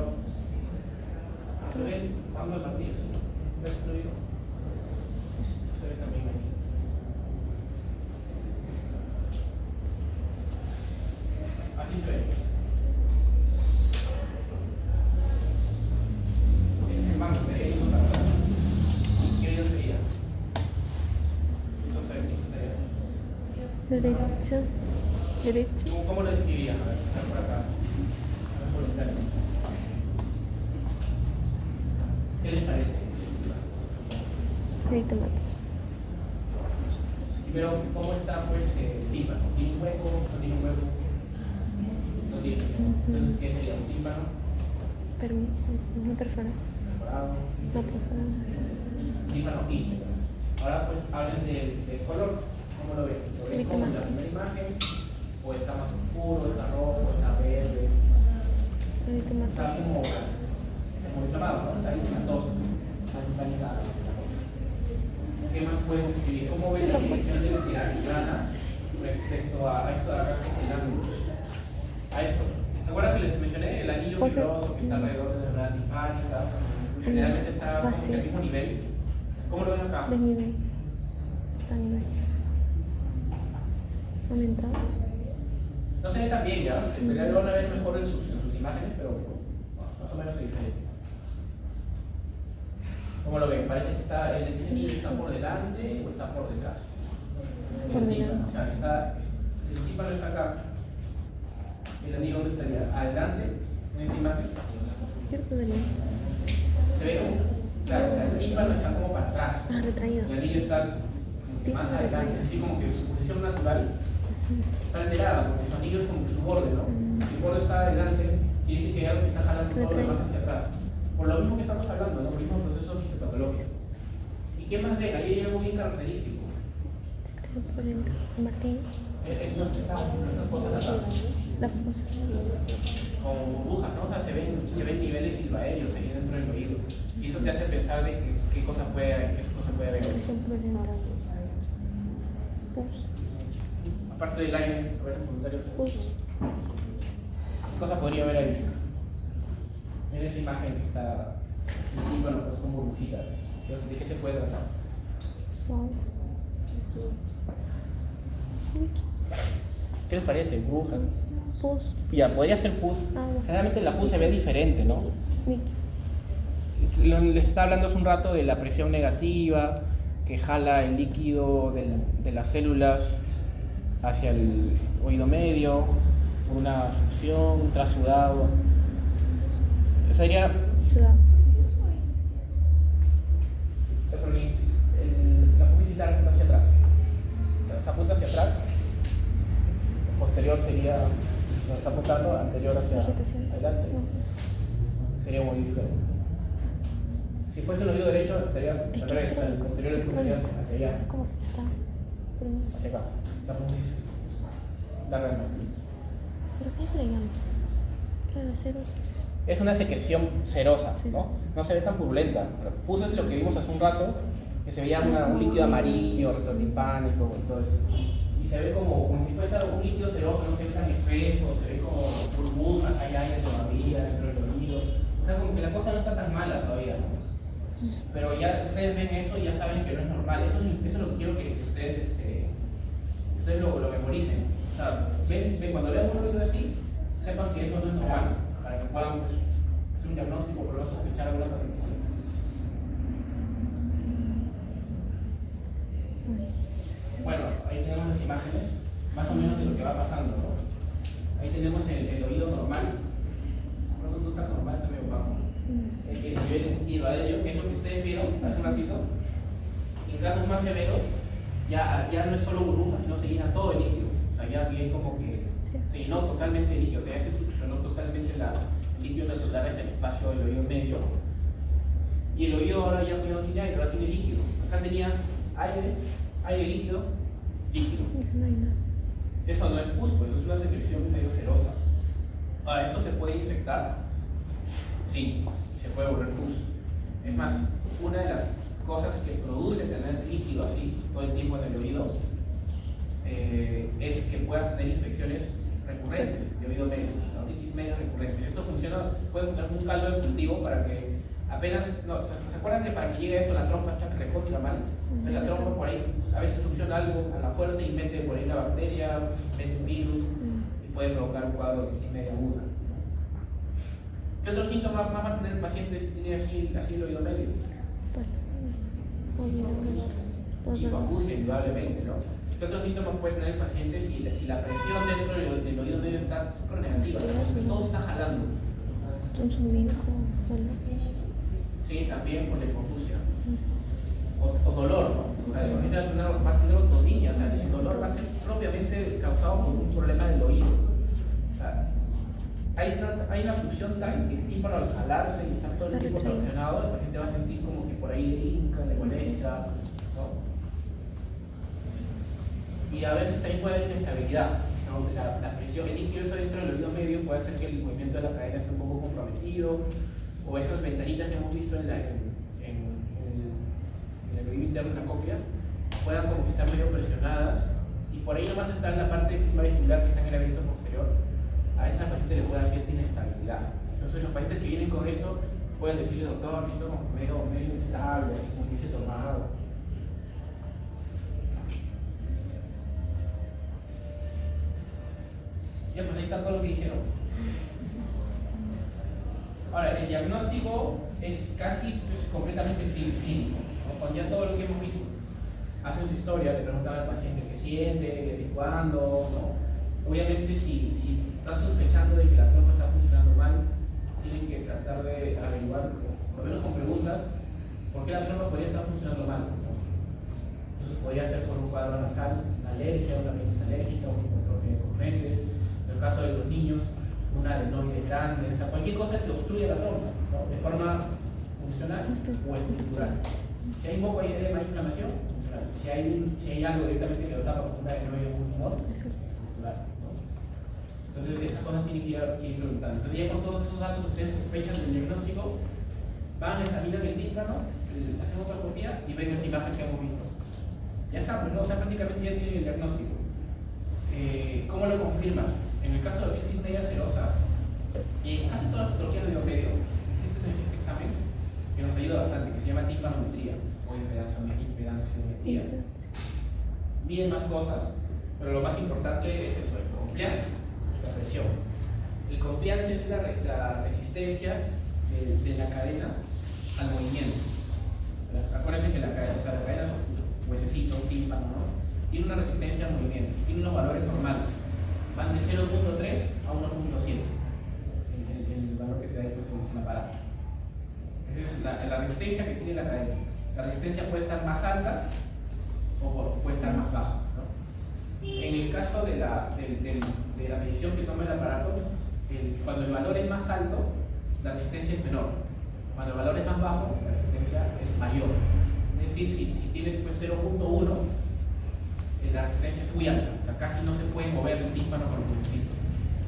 ¿Se ven cuando el martillo? ¿Ves lo digo? Se ve también ahí. Así se ve. Este mango sería ahí, ¿no? ¿Qué dedo sería? Derecho. ¿Cómo lo describirían? A ver, está por acá. Voluntario. ¿Qué les parece? Eritomatos. Pero, ¿cómo está pues el tímpano? ¿Tiene un hueco? ¿No tiene un hueco? No tiene. Entonces, ¿qué sería un tímpano? No perforado. Perforado. No perforado. Tímpano íntegro. Ahora pues hablen del color. ¿Cómo lo ven? ¿Lo ven como en la primera imagen? ¿O está más oscuro, está rojo, está verde? Está como inflamado, ¿no? Está inflamatoso. Está inflamado. ¿Qué más pueden escribir? ¿Cómo ven la dirección de la membrana respecto a esto de acá que es el ángulo? A esto. ¿Se acuerdan que les mencioné el anillo fibroso que está alrededor de la membrana timpánica? Generalmente está como que al mismo nivel. ¿Cómo lo ven acá? Desnivel. Está a nivel. Aumentado. No se ve tan bien ya, en realidad lo van a ver mejor en sus imágenes, pero más o menos es diferente. ¿Cómo lo ven? Parece que está, el semilla está por delante o está por detrás. Por delante. O sea, si el tímpano está acá, ¿el anillo dónde estaría? ¿Adelante? ¿En esta imagen? Creo que delante. Se ve como, claro, o sea, el tímpano está como para atrás. Retraído. El anillo está más adelante, así como que su posición natural está alterada, porque su anillo es como que su borde, ¿no? Si el borde está adelante, quiere decir que hay algo que está jalando todo lo demás hacia atrás. Por lo mismo que estamos hablando, ¿no? Por el mismo proceso fisiopatológico. ¿Y qué más ven? Ahí hay algo bien característico. Por el martillo. Esas cosas acá. La fosa. Con burbujas, ¿no? O sea, se ven niveles silvaéreos ahí dentro del oído. Y eso te hace pensar de qué cosas puede haber. Secreción purulenta. Pus. Aparte del aire, a ver, comentarios. Pus. ¿Qué cosa podría haber ahí? En esa imagen que está el tímpano pues, con burbujitas. ¿De qué se puede tratar? Wow. ¿Qué les parece? Brujas. Pus. Ya, podría ser pus. Agua. Generalmente la pus se ve diferente, ¿no? Mickey. Les estaba hablando hace un rato de la presión negativa que jala el líquido de las células hacia el oído medio por una succión, un trasudado. Sería Sudado. la publicidad está hacia atrás. Se apunta hacia atrás. Posterior sería donde está apuntando, anterior hacia Vegetación. adelante. No. Sería muy diferente. Si fuese el oído derecho, sería al Es que revés, es el crónico. posterior Es sería crónico. hacia allá, Como que está. hacia acá. La posición. Largamente. ¿Pero qué se le llama? Claro, ceros. Es una secreción cerosa, Sí. ¿no? No se ve tan purulenta. Pus es lo que vimos hace un rato, que se veía un líquido amarillo, retrotimpánico y todo eso. Y se ve como si fuese un líquido ceroso, no se ve tan espeso, se ve como burbujas, hay aire todavía dentro del oído. O sea, como que la cosa no está tan mala todavía, ¿no? Pero ya ustedes ven eso y ya saben que no es normal. Eso es lo que quiero que ustedes lo memoricen. O sea, cuando vean un ruido así, sepan que eso no es normal, para que puedan hacer un diagnóstico, por lo menos sospechar alguna patología. Bueno, ahí tenemos las imágenes, más o menos de lo que va pasando, ¿no? Ahí tenemos el oído normal. Bueno, no está normal, está medio bajo. El nivel irradiario, que es lo que ustedes vieron hace un ratito. En casos más severos, ya no es solo burbujas, sino se llena todo el líquido. O sea, ya hay como que se llenó totalmente el líquido, o sea, ya se succionó totalmente el líquido intracelular hacia el espacio del oído medio. Y el oído ahora ya no tiene aire, ahora tiene líquido. Acá tenía aire líquido, líquido. No hay nada. Eso no es pus, pues es una secreción medio cerosa. Ahora, ¿esto se puede infectar? Sí, se puede volver pus. Es más, una de las cosas que produce tener líquido así todo el tiempo en el oído es que puedas tener infecciones recurrentes de oído medio, o sea, otitis media recurrente. Esto funciona, puede funcionar como un caldo de cultivo para que apenas, no, ¿se acuerdan que para que llegue esto la trompa está recontra mal? Entonces la trompa por ahí a veces funciona algo a la fuerza y mete por ahí la bacteria, mete un virus y puede provocar un cuadro de otitis media aguda. ¿Qué otros síntomas más va a tener el paciente si tiene así el oído medio? Hipoacusia, indudablemente, ¿no? ¿Qué otros síntomas puede tener el paciente si la presión dentro del oído medio está súper negativa? O sea, como que todo se está jalando. Un zumbido como solo. Sí, también por la hipoacusia. O dolor, ¿no? Ahorita va a tener otodinia, o sea, el dolor va a ser propiamente causado por un problema del oído. O sea, hay una función tal que el tímpano al jalarse y estar todo el tiempo torsionado, el paciente va a sentir como que por ahí le hinca, le molesta, ¿no? Y a veces ahí puede haber inestabilidad, ¿no? La presión, el líquido eso dentro del oído medio puede hacer que el movimiento de la cadena esté un poco comprometido, o esas ventanitas que hemos visto en el oído interno de la cóclea puedan como que estar medio presionadas, y por ahí nomás está en la parte extravestibular que está en el abierto posterior. A esa paciente le puede dar cierta inestabilidad. Entonces los pacientes que vienen con eso pueden decirle, doctor, me siento como medio inestable, así como que hice tomado. Ya, pues ahí está todo lo que dijeron. Ahora, el diagnóstico es casi completamente clínico, ¿no? Con ya todo lo que hemos visto. Hacen su historia, le preguntan al paciente qué siente, desde cuándo, ¿no? Obviamente, si está sospechando de que la trompa está funcionando mal, tienen que tratar de averiguar, por lo menos con preguntas, por qué la trompa podría estar funcionando mal, ¿no? Entonces podría ser por un cuadro nasal, una alergia, una rinitis alérgica, una hipertrofia de corrientes. En el caso de los niños, una adenoide grande, o sea, cualquier cosa que obstruya la trompa, ¿no? De forma funcional o estructural. Si hay un poco ahí de inflamación, funcional. Si hay algo directamente que lo tapa como una adenoide muy menor, estructural, ¿no? Entonces, estas cosas tienen que ir preguntando. Entonces, ya con todos esos datos, ustedes sospechan del diagnóstico, van, examinan el tímpano, hacen otra copia y ven esa imagen que hemos visto. Ya está, pues no, o sea, prácticamente ya tienen el diagnóstico. ¿Cómo lo confirmas? En el caso de otitis media cerosa, y en casi todas las patologías de oído medio, existe este examen que nos ayuda bastante, que se llama timpanometría, o o impedanciometría. Bien más cosas, pero lo más importante es eso, el compliance, la presión. El compliance es la resistencia de la cadena al movimiento. Acuérdense que la cadena es un huesecito, un tímpano, ¿no? Tiene una resistencia al movimiento, tiene unos valores normales, van de 0.3 a 1.7, el valor que te da el aparato. Esa es la resistencia que tiene la cadena. La resistencia puede estar más alta o puede estar más baja, ¿no? En el caso de la medición que toma el aparato, cuando el valor es más alto, la resistencia es menor. Cuando el valor es más bajo, la resistencia es mayor. Es decir, si tienes pues 0.1, la resistencia es muy alta, o sea, casi no se puede mover un tímpano con los pulsitos.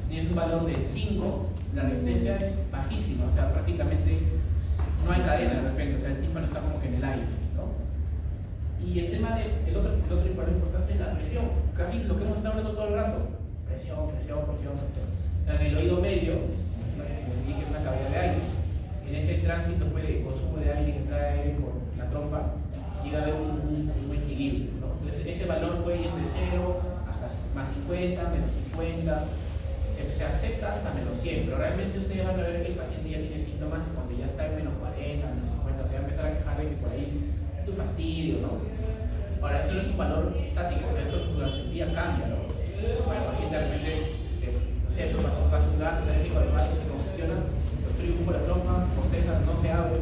Si tienes un valor de 5, la resistencia es bajísima, o sea, prácticamente no hay cadena de repente, o sea, el tímpano está como que en el aire, ¿no? Y el tema el otro importante es la presión, casi lo que hemos estado hablando todo el rato, presión. O sea, en el oído medio, como dije, es una cavidad de aire. En ese tránsito de consumo de aire y entrada de aire por la trompa, llega a haber un equilibrio, ¿no? Entonces, ese valor puede ir de 0 hasta más 50, menos 50, se acepta hasta menos 100, pero realmente ustedes van a ver que el paciente ya tiene síntomas cuando ya está en menos 40, menos 50, se va a empezar a quejar de que por ahí es tu fastidio, ¿no? Ahora, esto no es un valor estático, o sea, esto durante el día cambia, ¿no? Para el paciente de repente, no sé, tú pasas un gato, sale el gato, se congestiona, obstruye un poco la trompa, corteza, no se abre,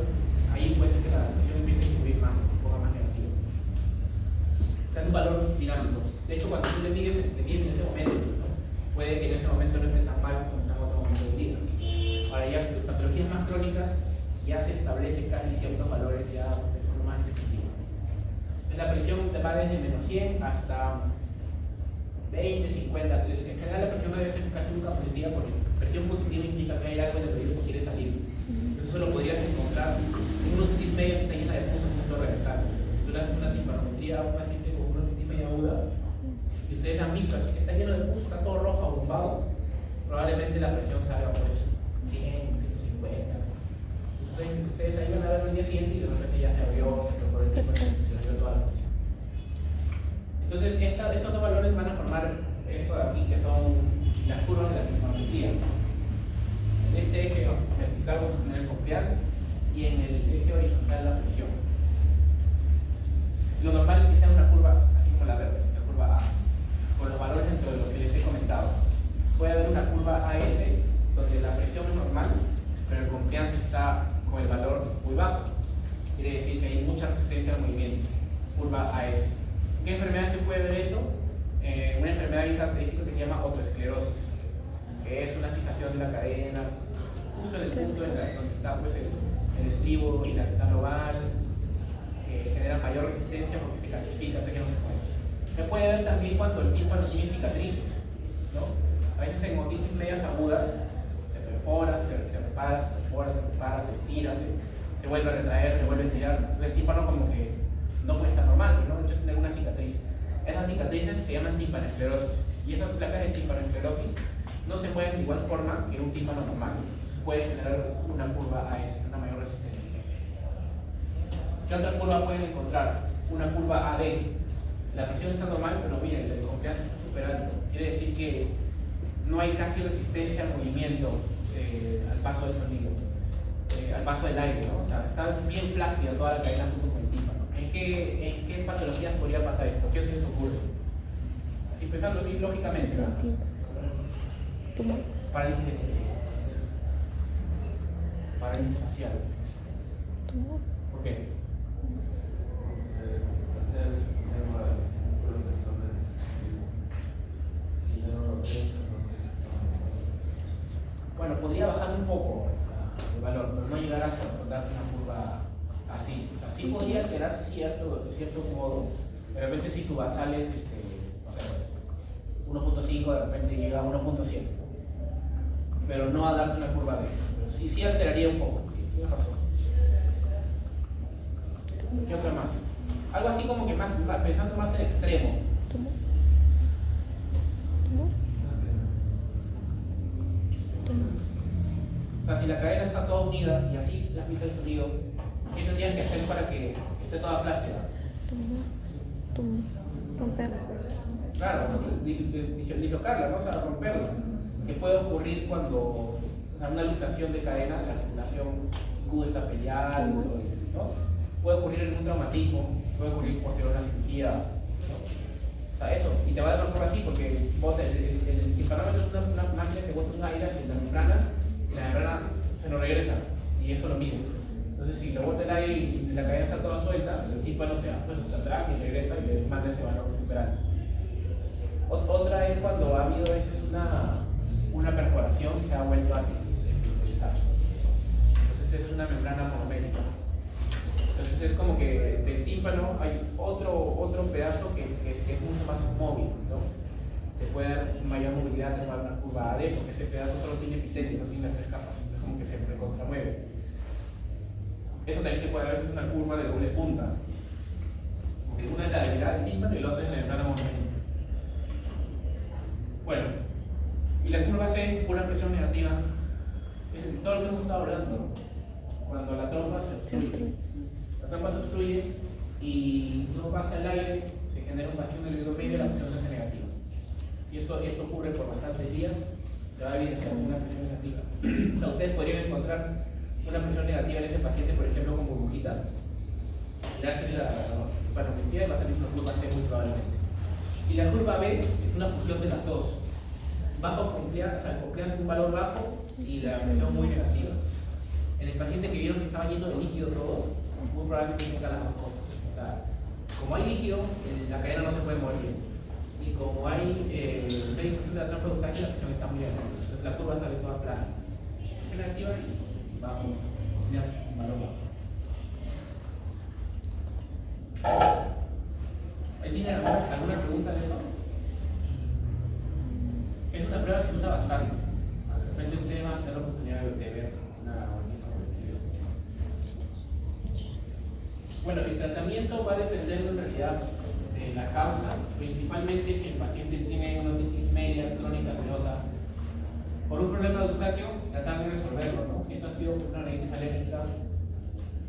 ahí puede ser que la presión empiece a subir más, un poco más negativa. O sea, es un valor dinámico. De hecho, cuando tú le mides en ese momento, ¿no? Puede que en ese momento no esté tan mal como está en otro momento del día. Ahora, ya en patologías más crónicas, ya se establecen casi ciertos valores ya de forma más distintiva. Entonces, la presión va desde menos 100 hasta 20, 50. En general, la presión debe ser casi nunca positiva porque presión positiva implica que hay algo en el oído que quiere salir. Entonces, eso lo podrías encontrar en un otitis media que está llena de pus a punto de reventar. Tú le haces una timpanometría a un paciente con una otitis media aguda y ustedes han visto, así que está lleno de pus, está todo rojo, abombado, probablemente la presión salga pues 100, 150. Entonces, ustedes ahí van a ver el día siguiente y de repente ya se abrió, se tocó el tipo, se abrió toda la presión. Entonces, estos dos valores van a formar esto de aquí, que son las curvas de la timpanometría. En este eje vertical vamos a tener el compliance y en el eje horizontal la presión. Lo normal es que sea una curva así como la verde, la curva A, con los valores dentro de lo que les he comentado. Puede haber una curva AS donde la presión es normal, pero el compliance está con el valor muy bajo. Quiere decir que hay mucha resistencia al movimiento. Curva AS. ¿En qué enfermedad se puede ver eso? Una enfermedad bien característica que se llama otoesclerosis, que es una fijación de la cadena, justo en el punto donde está pues, el estribo y la global, que genera mayor resistencia porque se calcifica, hasta que no se puede. Se puede ver también cuando el tímpano tiene cicatrices, ¿no? A veces en otitis medias agudas se perfora, se repara, se perfora, se repara, se estira, se vuelve a retraer, se vuelve a estirar. Entonces el tímpano como que no puede estar normal, ¿no? De hecho tiene una cicatriz. Esas cicatrices se llaman timpanoesclerosis y esas placas de timpanoesclerosis no se mueven de igual forma que un tímpano normal. Puede generar una curva AS, una mayor resistencia. ¿Qué otra curva pueden encontrar? Una curva AD. La presión está normal, pero miren, el compliance está súper alto. Quiere decir que no hay casi resistencia al movimiento, al paso del sonido, al paso del aire, ¿no? O sea, está bien flácida toda la cadena junto con el tímpano. ¿En qué patologías podría pasar esto? ¿Qué se les ocurre? Así pensando así lógicamente. Tumor. Parálisis de parálisis facial. Tumor. ¿Por qué? Bueno, podría bajar un poco el valor, pero no llegar a darte una curva así. Así podría alterar de cierto modo. De repente si su basal es 1.5, de repente llega a 1.7. Pero no a darte una curva de eso. Sí alteraría un poco. Tienes razón. ¿Qué otra más? Algo así como que más, pensando más en extremo. ¿Tumor? ¿Tumor? O sea, si la cadena está toda unida y así se transmite el sonido, ¿qué tendrías que hacer para que esté toda flácida. Romper. Claro, dislocarla, ¿no? O sea, romperla. Que puede ocurrir cuando hay una luxación de cadena, la articulación cúbito-estapedial, ¿no? Puede ocurrir en un traumatismo, puede ocurrir posterior a una cirugía, ¿no? O sea, eso, y te va a dar mejor así porque el timparómetro es una máquina que bota un aire hacia la membrana y la membrana se nos regresa y eso lo mide. Entonces, si lo bota el aire y la cadena está toda suelta, el tímpano se va pues, hacia atrás y regresa y el manda se va a recuperar. Otra es cuando ha habido a veces una perforación y se ha vuelto a utilizar. Entonces, es una membrana monométrica. Entonces es como que del tímpano hay otro pedazo que es mucho más móvil, ¿no? Te puede dar mayor movilidad, te puede dar una curva AD, porque ese pedazo solo tiene epitelio, no tiene las tres capas, es como que se recontramueve. Eso también te puede dar a veces una curva de doble punta, porque una es la debilidad del tímpano y la otra es la membrana monométrica. Bueno, y la curva C, pura presión negativa, es todo lo que hemos estado hablando, cuando la trompa se obstruye. La trompa se obstruye y no pasa el aire, se genera un vacío en el dedo medio y la presión se hace negativa. Y esto ocurre por bastantes días, se va a evidenciar una presión negativa. O sea, ustedes podrían encontrar una presión negativa en ese paciente, por ejemplo, con burbujitas, y darse la hipermetría y va a salir una curva C muy probablemente. Y la curva B es una función de las dos. Bajo confianza, confianza en un valor bajo y la presión muy negativa. En el paciente que vieron que estaba lleno de líquido todo, muy probablemente tenga las dos cosas. O sea, como hay líquido, la cadena no se puede mover. Y como hay una difusión de la trompa eustaquia, la presión está muy alta. Entonces la curva sale toda plana. Es negativa y bajo, ya, valor bajo. ¿Ahí tiene alguna pregunta de eso? Es una prueba que se usa bastante. De repente ustedes van a tener la oportunidad de ver una información. Bueno, el tratamiento va a depender en realidad de la causa, principalmente si el paciente tiene una otitis media crónica serosa. Por un problema de eustaquio, tratar de resolverlo, ¿no? Si esto ha sido una rinitis alérgica,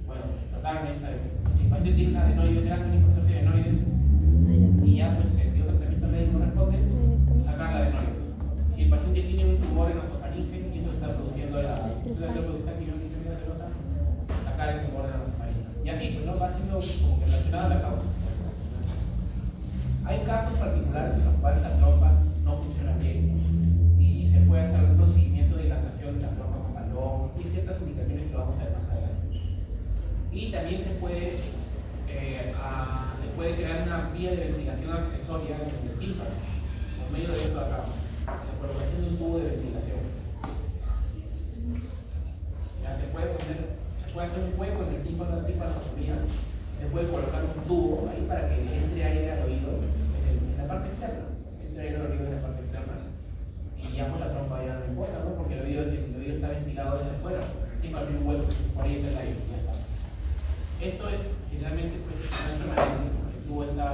bueno, tratar de resolverlo. Si el paciente tiene una adenoides grande, una hipertrofia de adenoides, y ya pues el tratamiento médico responde, sacar la adenoides. Si el paciente tiene un tumor en la nasofaringe y eso está produciendo la serosa, sacar el tumor de la nasofaringe. Y así, pues no va siendo como que relacionado a la causa. Hay casos particulares en los cuales la trompa no funciona bien y se puede hacer un procedimiento de dilatación de la trompa con balón y ciertas indicaciones que vamos a ver más adelante. Y también se puede crear una vía de ventilación accesoria en el tímpano, por medio de esto acá, la colocación de un tubo de ventilación. Ya se puede hacer un hueco en el tímpano, se puede colocar un tubo ahí para que entre aire al oído en la parte externa, entre aire al oído en la parte externa, y ya pues la trompa ya no importa, ¿no? Porque el oído está ventilado desde fuera, el tímpano tiene un hueco, por ahí entra el aire y ya está. Esto es generalmente pues, permanente. El tubo está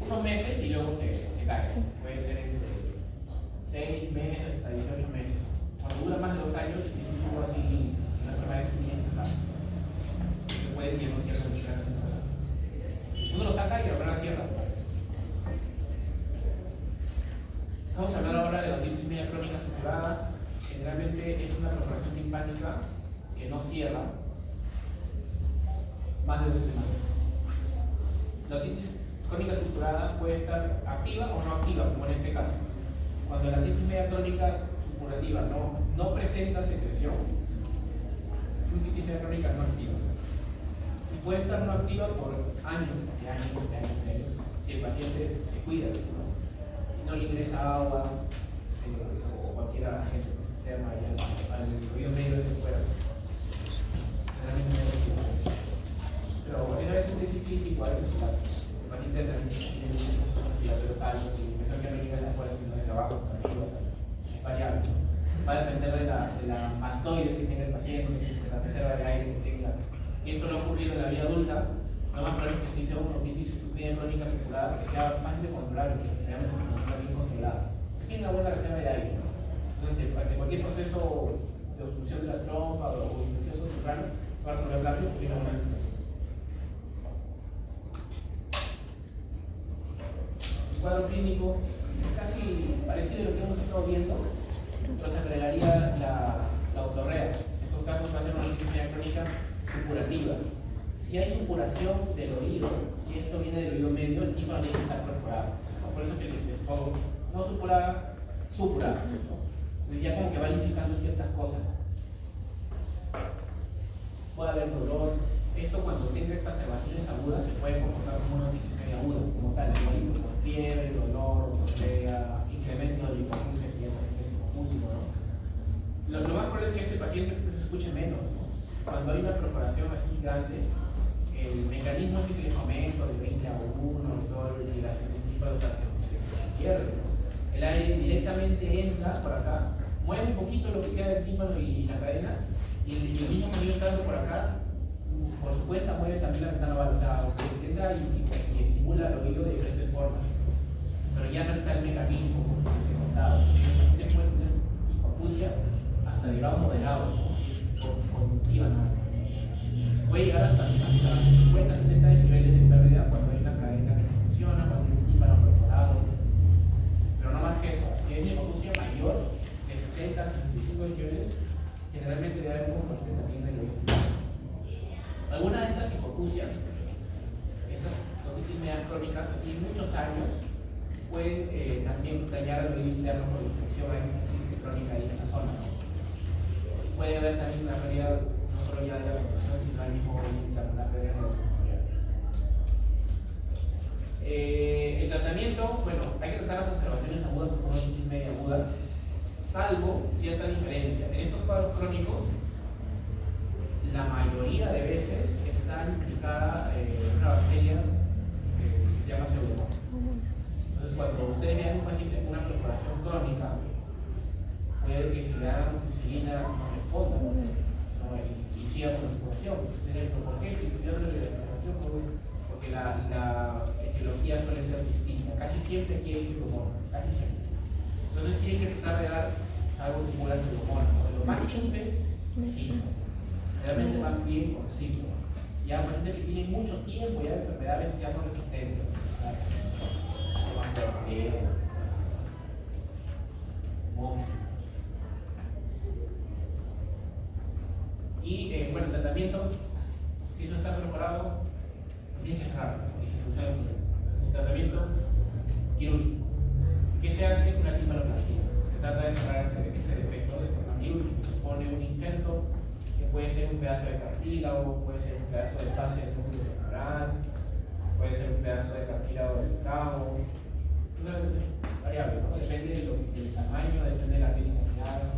unos meses y luego se cae. Puede ser entre 6 meses hasta 18 meses. Cuando dura más de 2 años, es un tubo así, una enfermedad que tiene que sacar. Se puede diagnosticar con ciertas enfermedades. Uno lo saca y ahora la cierra. Vamos a hablar ahora de la otitis media crónica supurada. Generalmente es una perforación timpánica que no cierra más de 12 semanas. La otitis crónica supurada puede estar activa o no activa, como en este caso. Cuando la otitis media crónica supurativa no presenta secreción, es una otitis media crónica no activa. Y puede estar no activa por años, si el paciente se cuida, no le ingresa agua o cualquier agente externo al oído medio de fuera. Pero a veces es difícil poder resultar. El paciente tiene muchos respiratorios altos y la presión que no llega de afuera, sino de abajo, de arriba, es variable. Va a depender de la mastoide que tenga el paciente, de la reserva de aire que tenga. Si esto no ha ocurrido en la vida adulta, lo más probable es que si sea una otitis media crónica supurada, que sea fácil de controlar y que realmente se mantenga bien controlada. Tiene una buena reserva de aire, ¿no? Entonces, ante cualquier proceso de obstrucción de la trompa o infeccioso subcutáneo, va a resolver rápido porque tiene una buena infección. Entonces agregaría la otorrea. En estos casos va a ser una otitis crónica supurativa. Si hay supuración del oído, si esto viene del oído medio, el tímpano tiene que estar perforado. Por eso que les pongo, no supurada, supurada. Entonces ya como que van implicando ciertas cosas. Puede haber dolor. Esto cuando tenga exacerbaciones agudas se puede comportar como una otitis media aguda, como tal, igualito con fiebre, dolor, otorrea, incremento de hipoacusia si ya el paciente es hipocúsico, ¿no? Lo más probable es que este paciente se escuche menos, ¿no? Cuando hay una perforación así grande, el mecanismo es que les comento, de 20 a 1, y todo el de la sensitiva, o sea, se pierde, ¿no? El aire directamente entra por acá, mueve un poquito lo que queda del tímpano y la cadena, y el mismo sonido entrando por acá, por su cuenta mueve también la ventana oval, o sea, entra y estimula el oído de diferentes formas, pero ya no está el mecanismo como se contaba. Se puede tener hipoacusia hasta de grado moderado, con tímpano. Puede llegar hasta 50, 60 decibeles de pérdida cuando hay una cadena que no funciona, cuando hay un tímpano perforado, pero no más que eso. Si hay una hipoacusia mayor de 60, 65 decibeles, generalmente debe haber un componente también del oído. Algunas de estas hipoacusias, estas otitis medias crónicas, así muchos años, pueden también dañar el oído interno por infección que existe crónica ahí en esa zona. Puede haber también una pérdida no solo ya de la construcción, sino al mismo oído interno, una pérdida de la construcción. El tratamiento, bueno, hay que tratar las observaciones agudas como una otitis media aguda, salvo cierta diferencia. En estos cuadros crónicos, la mayoría de veces está implicada una bacteria que se llama Pseudomonas. Entonces, cuando ustedes vean un paciente con una perforación crónica, puede que si le hagan amoxicilina no responda, ¿no? Y siga con la supuración. ¿Por qué? Si yo no le doy la supuración, porque la etiología suele ser distinta. Casi siempre quiere Pseudomonas, casi siempre. Entonces, tienen que tratar de dar algo que cura Pseudomonas, ¿no? Lo más simple, sí. Realmente van bien con síntomas. Ya pacientes que tienen mucho tiempo ya de enfermedades ya son resistentes. Y bueno, el tratamiento, si eso está preparado, tiene que cerrar y solucionar el problema. El tratamiento quirúrgico. ¿Qué se hace con la timpanoplastia? Se trata de cerrar ese defecto de forma quirúrgica. Se pone un injerto. Puede ser un pedazo de cartílago, puede ser un pedazo de fase del núcleo cerebral, puede ser un pedazo de cartílago del cabo. Es variable, ¿no? Depende del tamaño, depende de la técnica que hagan.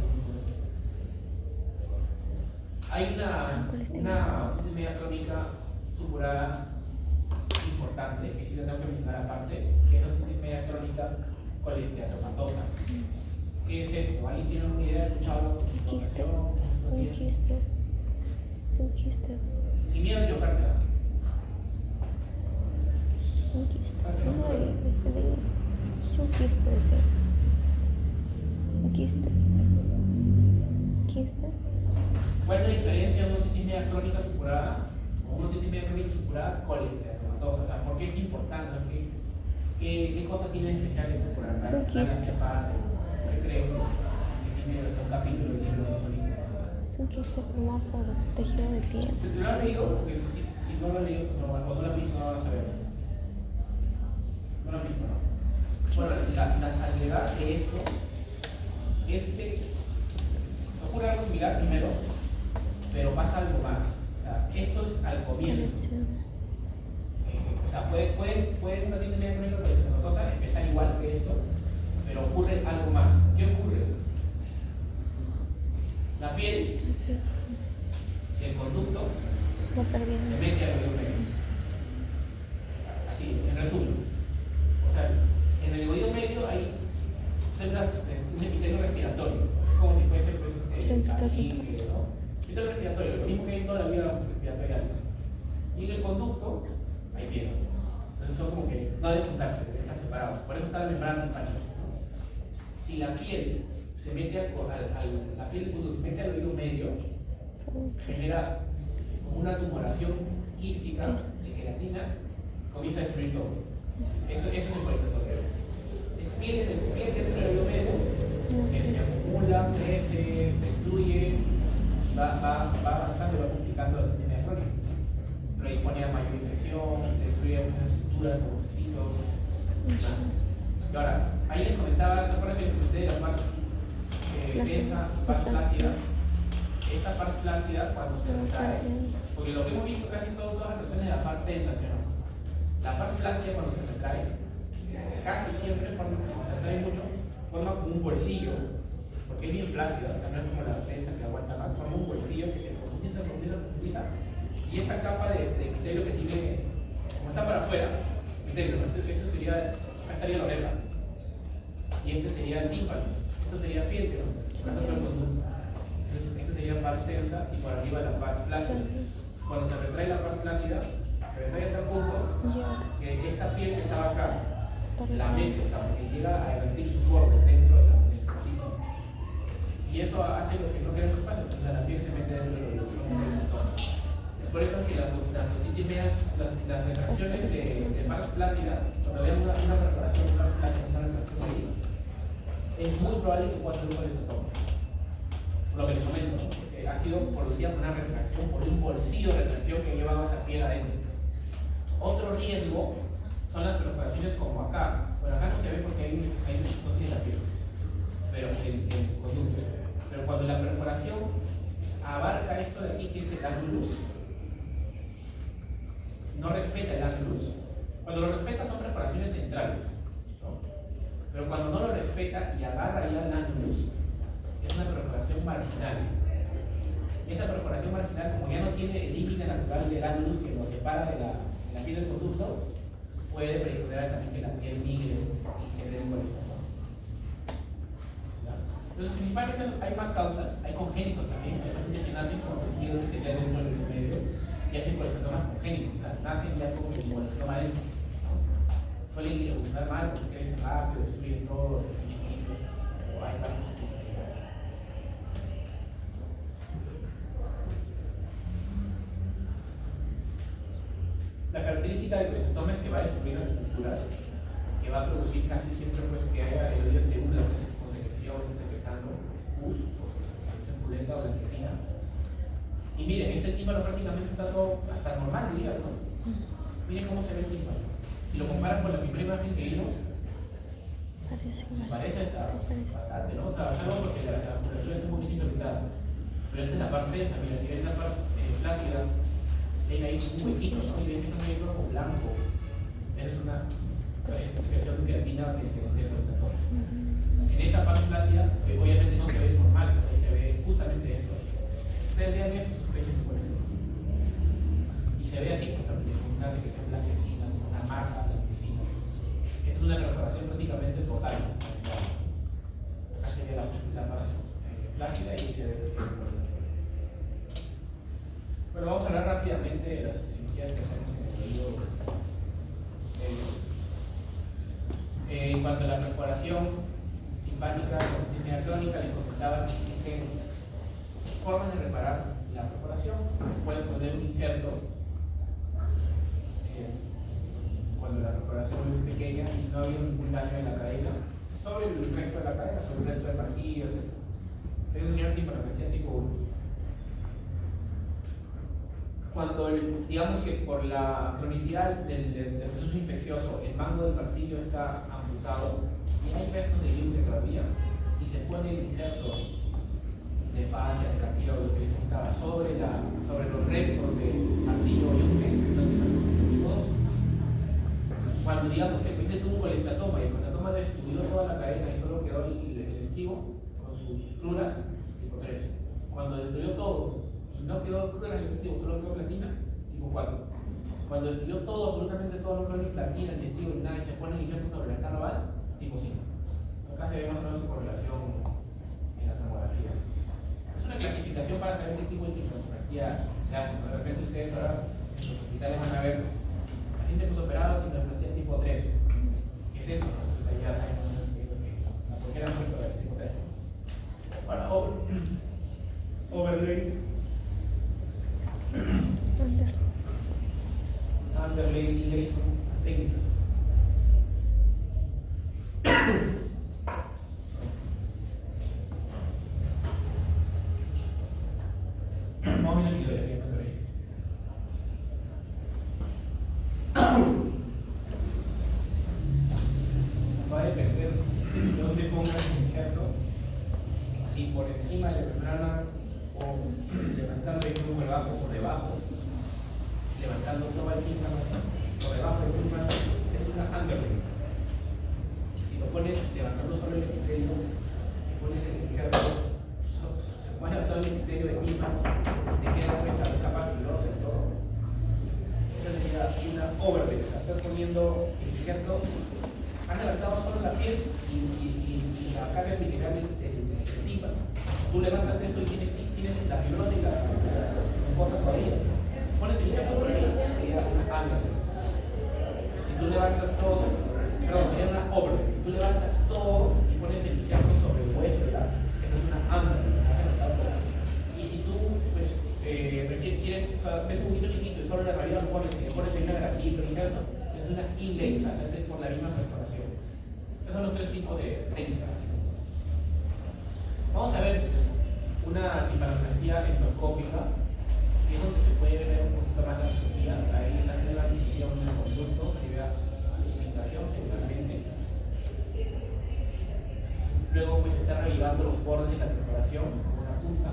Hay una media crónica supurada importante, que sí la tengo que mencionar aparte, que es la media crónica colesteatomatosa. ¿Qué es esto? ¿Alguien tiene una idea? ¿Escuchado? Quiste. Un quiste. Es un quiste. ¿Y miedo de equivocarse? Un quiste. Es un quiste puede ser. Un quiste. ¿Quiste? ¿Cuál es la diferencia de una otitis media crónica supurada o una otitis media crónica supurada colesteatomatosa? O sea, ¿por qué es importante? ¿Qué cosa tiene especial esta supurada? Es un quiste. Yo creo que tiene un capítulo de libros solito. Es un quiste formado por tejido de piel. ¿Tú lo has leído? Porque si no lo has leído, o no lo has visto, no lo vas a ver. No lo has visto, ¿no? Bueno, la salvedad de esto es que ocurre algo similar primero, pero pasa algo más. O sea, esto es al comienzo. O sea, puede una otitis media crónica colesteatomatosa empezar igual que esto, pero ocurre algo más. ¿Qué ocurre? La piel, el conducto, se mete al oído medio. Así, en resumen. O sea, en el oído medio hay células de un epitelio respiratorio. Es como si fuese pues, aquí, ¿no? Epitelio respiratorio, lo mismo que hay en toda la vida respiratoria. Y en el conducto hay piel. Entonces son como que no deben juntarse, deben estar separados. Por eso está la membrana timpánica. Si la piel se mete la piel del conducto se mete al oído medio, genera una tumoración quística de queratina, comienza a destruir todo. Eso es el colesteatoma. Es piel dentro del oído medio que se acumula se destruye, va avanzando y va complicando la sistema crónica. Pero ahí ponía mayor infección, destruye algunas estructuras como huesecitos, más. Y ahora, ahí les comentaba, ¿se acuerdan que les comenté de la parte densa, parte flácida? Esta parte flácida cuando se retrae, porque lo que hemos visto casi son todas las reacciones de la parte densa, ¿sí o no? La parte flácida cuando se retrae, casi siempre cuando se retrae mucho, forma como un bolsillo, porque es bien flácida, o sea, no es como la densa que aguanta más, forma un bolsillo que se profundiza, y esa capa de epitelio que tiene, como está para afuera, epitelio, ¿no? Entonces, eso sería, acá estaría la oreja, y este sería el tímpano, esto sería piel, ¿no? Entonces, esta sería la parte densa y por arriba la parte flácida. Cuando se retrae la parte flácida, se retrae hasta el punto que esta piel que estaba acá, la mete, o sea, porque llega a emitir su borde dentro de la cita. Y eso hace lo que no queremos que pase, o sea, la piel se mete dentro de los órganos. Por eso es que las otitis medias, las retracciones de parte flácida, cuando vean una perforación de parte flácida, una retracción ahí, es muy probable que pueda tener un colesterol. Por lo que les comento, ¿no? Ha sido producida por una retracción, por un bolsillo de retracción que llevaba esa piel adentro. Otro riesgo son las perforaciones como acá. Bueno, acá no se ve porque hay no en la piel, pero en el conducto. Pero cuando la perforación abarca esto de aquí, que es el ánulus, no respeta el ánulus. Cuando lo respeta son perforaciones centrales, ¿no? Pero cuando no lo respeta y agarra ya el ánulus, es una perforación marginal. Esa perforación marginal, como ya no tiene el límite natural del ánulus que lo separa de la piel del conducto, puede predisponer también que la piel migre y genere un colesterol. Entonces, principalmente hay más causas, hay congénitos también, hay pacientes que nacen con tejido epitelial dentro del medio y hacen colesteromas congénitos, o sea, nacen ya con el colesteroma dentro, ¿no? Suelen evolucionar mal porque crecen rápido, destruyen todo, son chiquitos, o hay casos así. La característica del colestoma es que va a destruir las estructuras, que va a producir casi siempre pues, que haya heridas de úlceras con secreción, secretando pus, o secreción purulenta o blanquecina. Y miren, este tímpano prácticamente está todo hasta normal, diría, ¿no? Miren cómo se ve el tímpano. Si lo comparan con la primera imagen que vimos, parece estar bastante, ¿no? Trabajando porque la curvatura está un poquito interpretada. Pero esta es la parte densa, mira, si ven la parte flácida, tiene ahí un huequito, ¿no? Y ven que es un hueco como blanco. Es una secreción de creatina que contiene el receptor. En esa parte flácida, obviamente no se ve normal, ahí se ve justamente esto. Ustedes vean esto, y se ve así, por ejemplo, una secreción blanquecina, una masa blanquecina. Es una perforación prácticamente total. Acá sería la parte flácida y se ve el receptor. Bueno, vamos a hablar rápidamente de las cirugías que hacemos en el oído. En cuanto a la perforación timpánica con disnea crónica, les comentaba que existen formas de reparar la perforación. Pueden poner un injerto cuando la perforación es pequeña y no ha habido ningún daño en la cadena, sobre el resto de la cadena, sobre el resto de partidos. Es un injerto hiperplasia tipo 1. Cuando, digamos que por la cronicidad del proceso infeccioso, el mango del martillo está amputado y hay restos de gluten todavía, y se pone el injerto de fascia, de cartílago, lo que les contaba, sobre los restos del martillo o gluten, cuando digamos que el paciente tuvo un colestatoma y el colestatoma destruyó toda la cadena y solo quedó el estribo con sus crudas, tipo 3. Cuando destruyó todo, no quedó cruda en el testigo, solo quedó platina, tipo 4. Cuando destruyó todo, absolutamente todo, no quedó ni platina, ni testigo, ni nada, y se pone el injerto sobre la carnaval, tipo 5. Acá se ve más o menos su correlación en la tomografía. Es una clasificación para saber qué tipo de timpanoplastía se hace. De repente ustedes ahora en los hospitales van a ver paciente postoperado timpanoplastía tipo 3. ¿Qué es eso? Entonces ahí ya saben la cualquiera muestra del tipo 3. Para overlay. Underlay injuries son técnicas. Vamos viendo el video, ya me atoré. Va a depender de dónde pongas el injerto, si por encima de la membrana o levantando el flujo debajo o por debajo, levantando todo el tímpano por debajo del tímpano, es una underlay. Si lo pones levantando solo el epitelio y pones el injerto, se puede levantar el epitelio del tímpano y te queda pues la capa fibrosa y todo. Esa sería una overlay, o sea, estás poniendo el injerto, has levantado solo la piel y la carga vertical del tímpano. Tú levantas eso y tienes la fibrosa y la cosa todavía. Pones el injerto por ahí, sería una underlay. Si tú levantas todo, perdón, sería una overlay. Si tú levantas todo y pones el injerto sobre el hueso, ¿verdad? Eso es una underlay. Y si tú, pues, quieres, o sea, ves un poquito chiquito y solo la realidad lo pones, y le pones ahí una grasita, el injerto, es una inlay, o sea, se hace por la misma perforación. Esos son los tres tipos de técnicas. Vamos a ver una timpanoplastia endoscópica, que es donde se puede ver un poquito más la cirugía. Ahí se hace una incisión en el conducto, ahí vea la infiltración seguramente. Luego pues se está revivando los bordes de la perforación con una punta.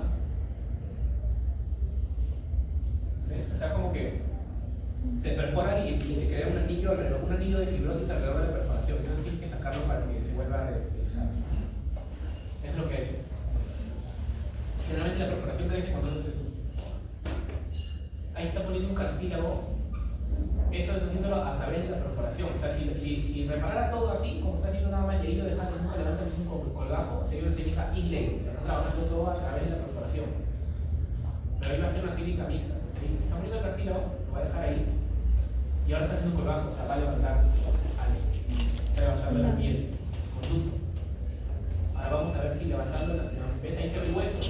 ¿Ves? O sea, como que se perfora y se crea un anillo de fibrosis alrededor de la perforación. Entonces tienes que sacarlo para que se vuelva a reutilizar. Es lo que hay. Generalmente la perforación crece cuando haces eso. Ahí está poniendo un cartílago. Eso está haciéndolo a través de la perforación. O sea, si reparara todo así, como está haciendo nada más y ahí lo dejas, nunca levantas un colgajo, sería una técnica inlay. Está trabajando todo a través de la perforación. Pero ahí va a ser una técnica mixta. ¿Sí? Está poniendo el cartílago, lo va a dejar ahí. Y ahora está haciendo un colgajo, o sea, va a levantar algo. Está levantando la piel, conducto. Ahora vamos a ver si levantando la ¿ves? Ahí se ve el hueso.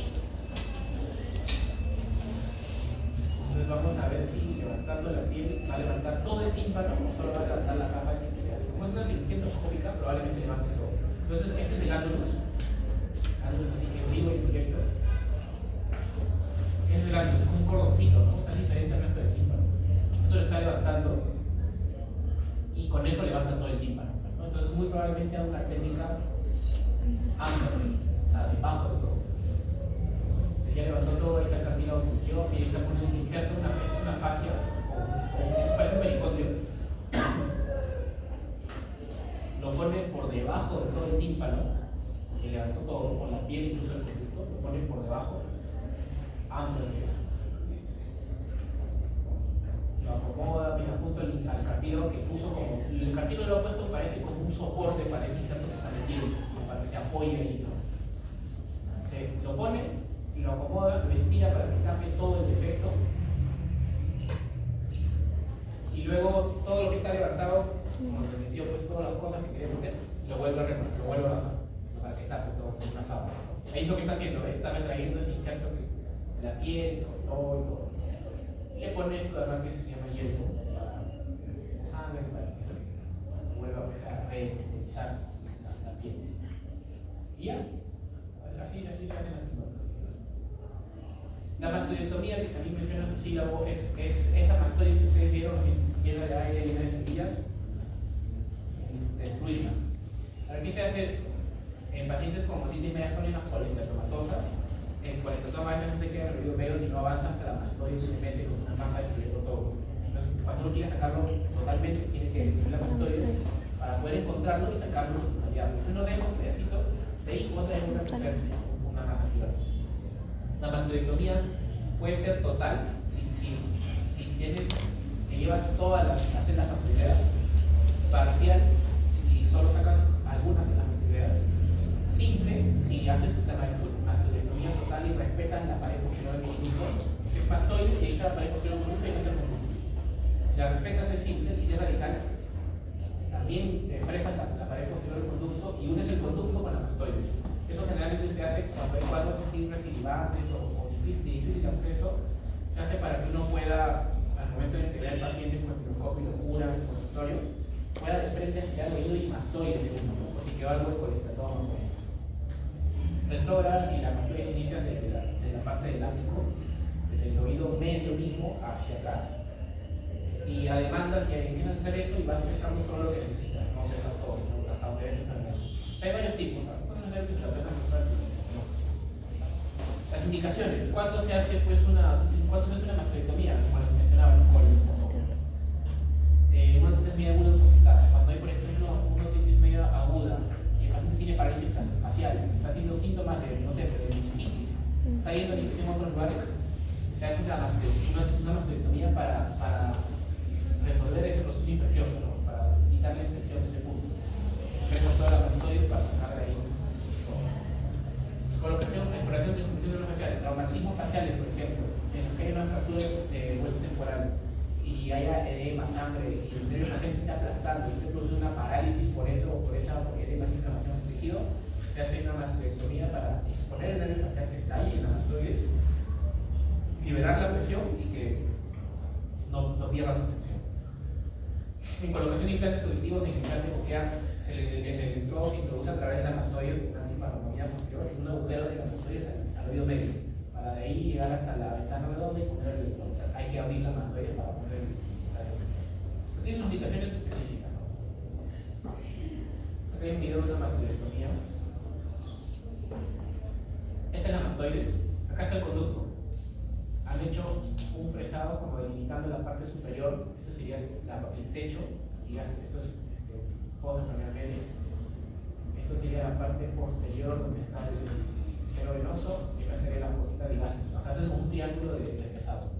Entonces vamos a ver si levantando la piel va a levantar todo el tímpano o solo va a levantar la capa epitelial. Como es una cirugía endoscópica, probablemente levante todo. Entonces este es el ánulus así en vivo y en directo. ¿Qué es el ánulus? Es como un cordoncito, ¿no? O sea, es diferente al resto del tímpano. Eso lo está levantando y con eso levanta todo el tímpano, ¿no? Entonces muy probablemente haga una técnica underlay, o sea, debajo de todo. Ya levantó todo, ahí está el cartílago fungió y está poniendo un injerto, es una fascia, eso parece un pericondrio. Lo pone por debajo de todo el tímpano, y levantó todo, por la piel, incluso el conducto, lo pone por debajo, underlay. Lo acomoda, mira, junto al cartílago que puso como, el cartílago lo ha puesto parece como un soporte para ese injerto que está metido, para que se apoye ahí, ¿no? Se lo pone y lo acomoda, lo estira para que tape todo el defecto y luego todo lo que está levantado, como se metió pues todas las cosas que quería meter, lo vuelve a bajar para que tape todo con una sábana. Ahí es lo que está haciendo, ¿ves? Está retrayendo ese injerto de la piel, con todo y todo. Y le pone esto de acá que se llama hielo para sangre, para que se vuelva pues, a reutilizar la piel. Y ya, así se hacen las timpanoplastías. La mastoidectomía, que también menciona su sílabo, es esa mastoide que ustedes vieron llena de aire, llena de semillas, destruirla. Ahora, ¿qué se hace esto? En pacientes con otitis media crónicas colesteatomatosas, el colesterol a veces no se queda en el río medio, sino avanza hasta la mastoide y se mete con una masa destruyendo todo. Entonces, cuando uno quiere sacarlo totalmente, tiene que destruir la mastoide para poder encontrarlo y sacarlo su totalidad. Entonces uno deja un pedacito de ahí, otra vez una tercera, una masa gigante. La mastoidectomía puede ser total si llevas todas las células mastoideas, parcial si solo sacas algunas células mastoideas, simple si haces una mastoidectomía total y respetas la pared posterior del conducto, es mastoide y ahí está la pared posterior del conducto y está el conducto. Si la respetas es simple y si es radical, también fresas la pared posterior del conducto y unes el conducto con la mastoide. Eso generalmente se hace cuando hay cuadros recidivantes o difícil acceso, se hace para que uno pueda, al momento de integrar el paciente con el microscopio y lo cura, el consultorio, pueda de frente estirar el oído y mastoide de uno, o si quedó algo de colesterol. Retrógradas y la mastoide inicia desde la parte del ático, del del oído medio mismo hacia atrás. Y a demanda, si empiezas a hacer eso y vas pesando solo lo que necesitas, no pesas todo, ¿no? Hasta donde ves enfermedad. Hay varios tipos, ¿no? Esto no es necesario que se la tengan que usar, no. Las indicaciones, ¿cuándo se hace pues una mastectomía? Como les mencionaba, ¿no? Una otitis media aguda complicada. Cuando hay, por ejemplo, una otitis media aguda y el paciente tiene parálisis facial, está haciendo síntomas de, no sé, de meningitis, está yendo a la infección a otros lugares, se hace una mastectomía para resolver ese proceso infeccioso, ¿no? Para quitar la infección de ese punto. Tenemos toda la mastoides para sacar de ahí. Colocación, exploración de confusión facial, traumatismos faciales, por ejemplo, en los que hay una fractura de hueso temporal y haya edema, sangre, y el nervio facial está aplastando y se produce una parálisis por esa edema, inflamación del tejido, se hace una mastectomía para exponer el nervio facial que está ahí en la mastoides, liberar la presión y que no pierda su función. En colocación de implantes auditivos en implante coclear, el electrodo se introduce a través de la mastoide, una antiparanoia posterior, un agujero de la mastoide al oído medio, para de ahí llegar hasta la ventana redonda y poner el electrodo. Hay que abrir la mastoide para poner el electrodo. Tiene sus indicaciones específicas, ¿no? Acá hay un video de una mastoidectomía. Esta es la mastoides. Acá está el conducto. Han hecho un fresado como delimitando la parte superior. Este sería el techo. Y esto es fosa enfermedad media. Esto sería la parte posterior donde está el seno venoso y acá estaría la fosita digástrica. Acá es un triángulo de pesado.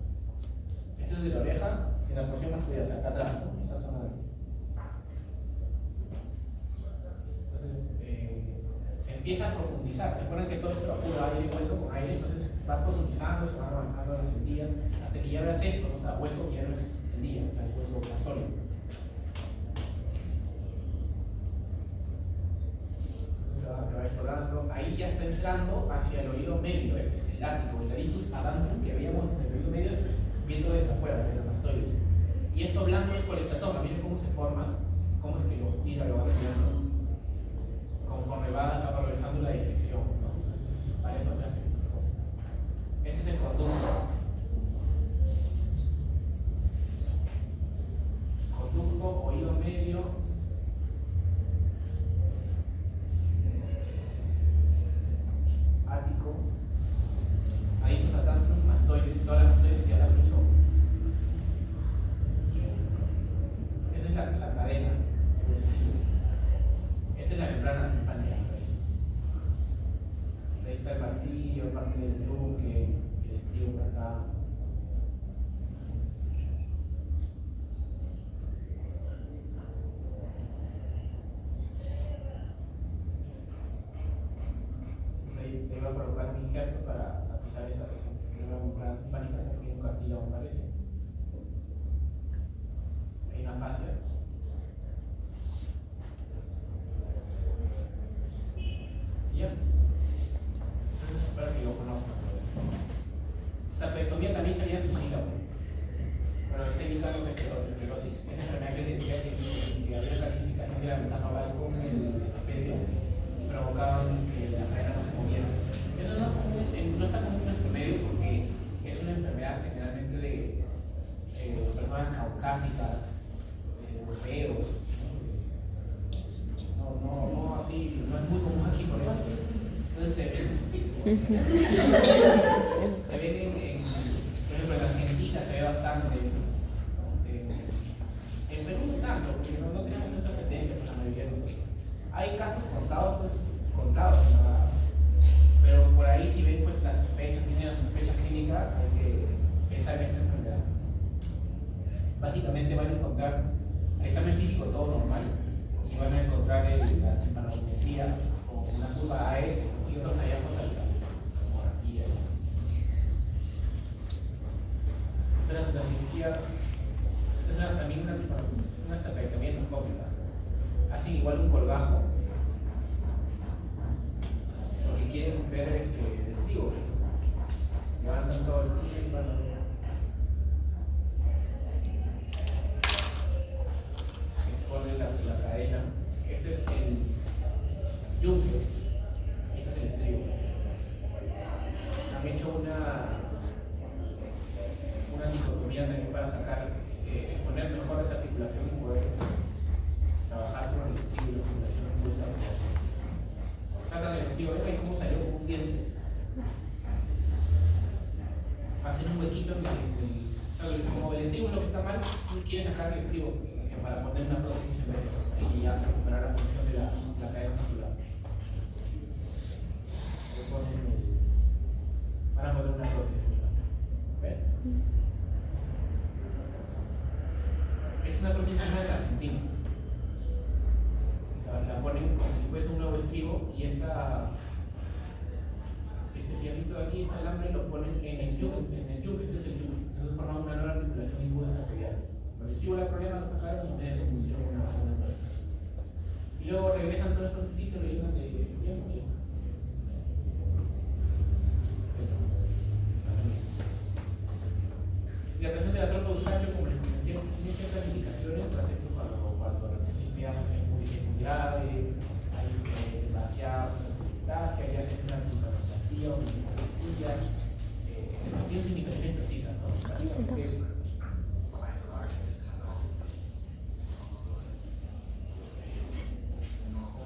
Esto es de la oreja en la porción más cuidada, o sea, acá atrás, ¿no? Esta zona de aquí. Entonces, se empieza a profundizar. ¿Se acuerdan que todo esto va puro aire, hueso con aire? Entonces va profundizando, se van avanzando las encías hasta que ya veas esto, ¿no? O sea, hueso ya no es encía, o sea, el hueso sólido. Se va explorando, ahí ya está entrando hacia el oído medio, este es el látigo, el larynx adantum que veíamos en el oído medio, este es viendo desde afuera, de las mastoides. Y esto blanco es colectatoma, miren cómo se forma, cómo es que lo tira, lo va retirando, conforme va progresando la disección, ¿no? Para eso se hace esto. Ese es el conducto. Conducto, oído medio. Ático, ahí nos atan mastoides y todas las mastoides que ya la cruzó. Esta es la cadena, esta es la membrana timpánica. Ahí está el martillo, parte del truque, el estribo por acá. Le iba a colocar un injerto para tapizar esa membrana timpánica, aquí un cartílago parece. Hay una fascia. Y ya. Entonces, para que lo conozcan. La pectomía también sería en su sílabo. Bueno, está indicando esclerosis. Es una enfermedad que decía que había clasificación de la ventana oval con el estapedio y provocaban que la cadena no se moviera. Eso no está común en nuestro medio porque es una enfermedad generalmente de personas caucásicas, europeos. No así, no es muy común aquí por eso. Entonces se ven por ejemplo, en Argentina se ve bastante. En Perú no tanto, porque no tenemos esa tendencia por la mayoría de nosotros. Hay casos contados, pero por ahí si ven pues la sospecha, tienen la sospecha clínica, hay que pensar en esta enfermedad. Básicamente van a encontrar el examen físico todo normal y van a encontrar la timpanometría con una curva AS y otros hallazgos al tomografía. Esta es la cirugía, esta es también una estapectomía endoscópica. Hacen igual un colgajo. Lo que quieren ver es que el testigo levantan todo el tímpano, exponen la cadena. Este es el yunque, este es el estribo. Han hecho una quiere sacar el estribo para poner una prótesis en vez de eso y ya recuperar la función de la cadena muscular. Van a poner una prótesis. ¿Ven? Es una prótesis de Argentina. La ponen como si fuese un nuevo estribo y este fierrito de aquí, este alambre lo ponen en el yunque, este es el yunque. Entonces formamos una nueva articulación impulsa radial. Cuando el estribo da problema, lo sacaron y ustedes se pusieron una nueva. Y luego regresan todos estos sitios y lo llenan de tiempo y ya está. Hidratación de la trompa usuario, como les comenté, tiene ciertas indicaciones, por ejemplo, cuando la necesidad es muy grave, hay demasiada sustancia, ya se una pulmonoplastia o pulmonoplastia, tiene indicaciones precisas, ¿no?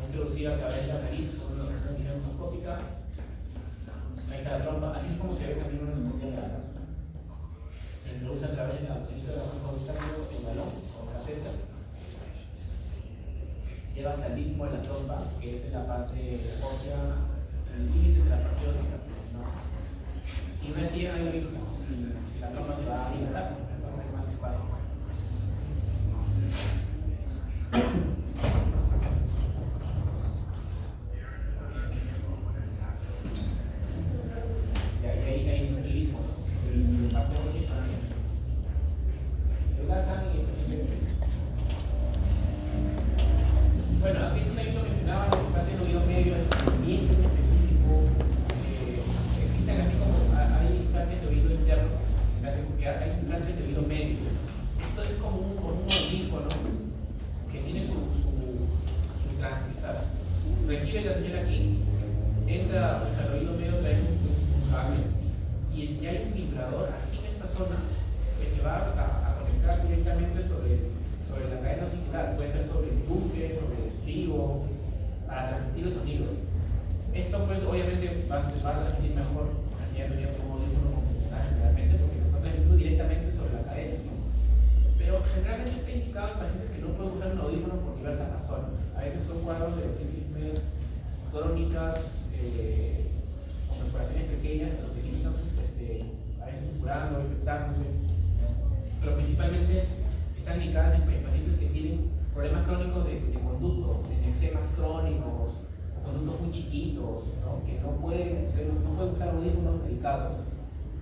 Introducida a través de la nariz con una visión endoscópica. Ahí está la trompa, así es como se ve también una endoscopia de la trompa. Se introduce a través de la trompa el balón o caseta. Lleva hasta el istmo de la trompa, que es la parte ósea, el límite de la parte ósea, ¿no? Y una tía ahí mismo, la trompa se va a dilatar, va a tener más espacio. Pero principalmente están indicadas en pacientes que tienen problemas crónicos de conducto, en eczemas crónicos, conductos muy chiquitos, ¿no? Que no pueden usar audífonos medicados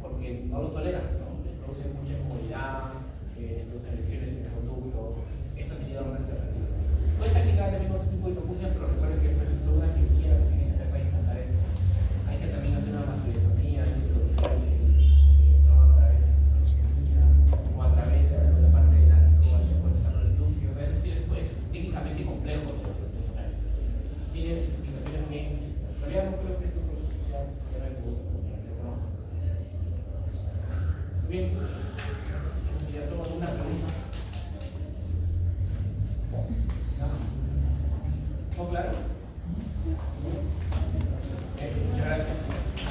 porque no los toleran, ¿no? Les producen mucha incomodidad, les producen lesiones en el conducto. Esta sería una alternativa. Puede estar indicada también otro tipo de hipopusia, pero recuerden que por ejemplo una cirugía que se tiene que hacer para implantar esto. Hay que también hacer una mastectomía, hay que introducir a través de la parte del ático, hay que conectarlo al glúteo, es técnicamente complejo. Tiene implicaciones bien, todavía no creo que esto sea muy bien.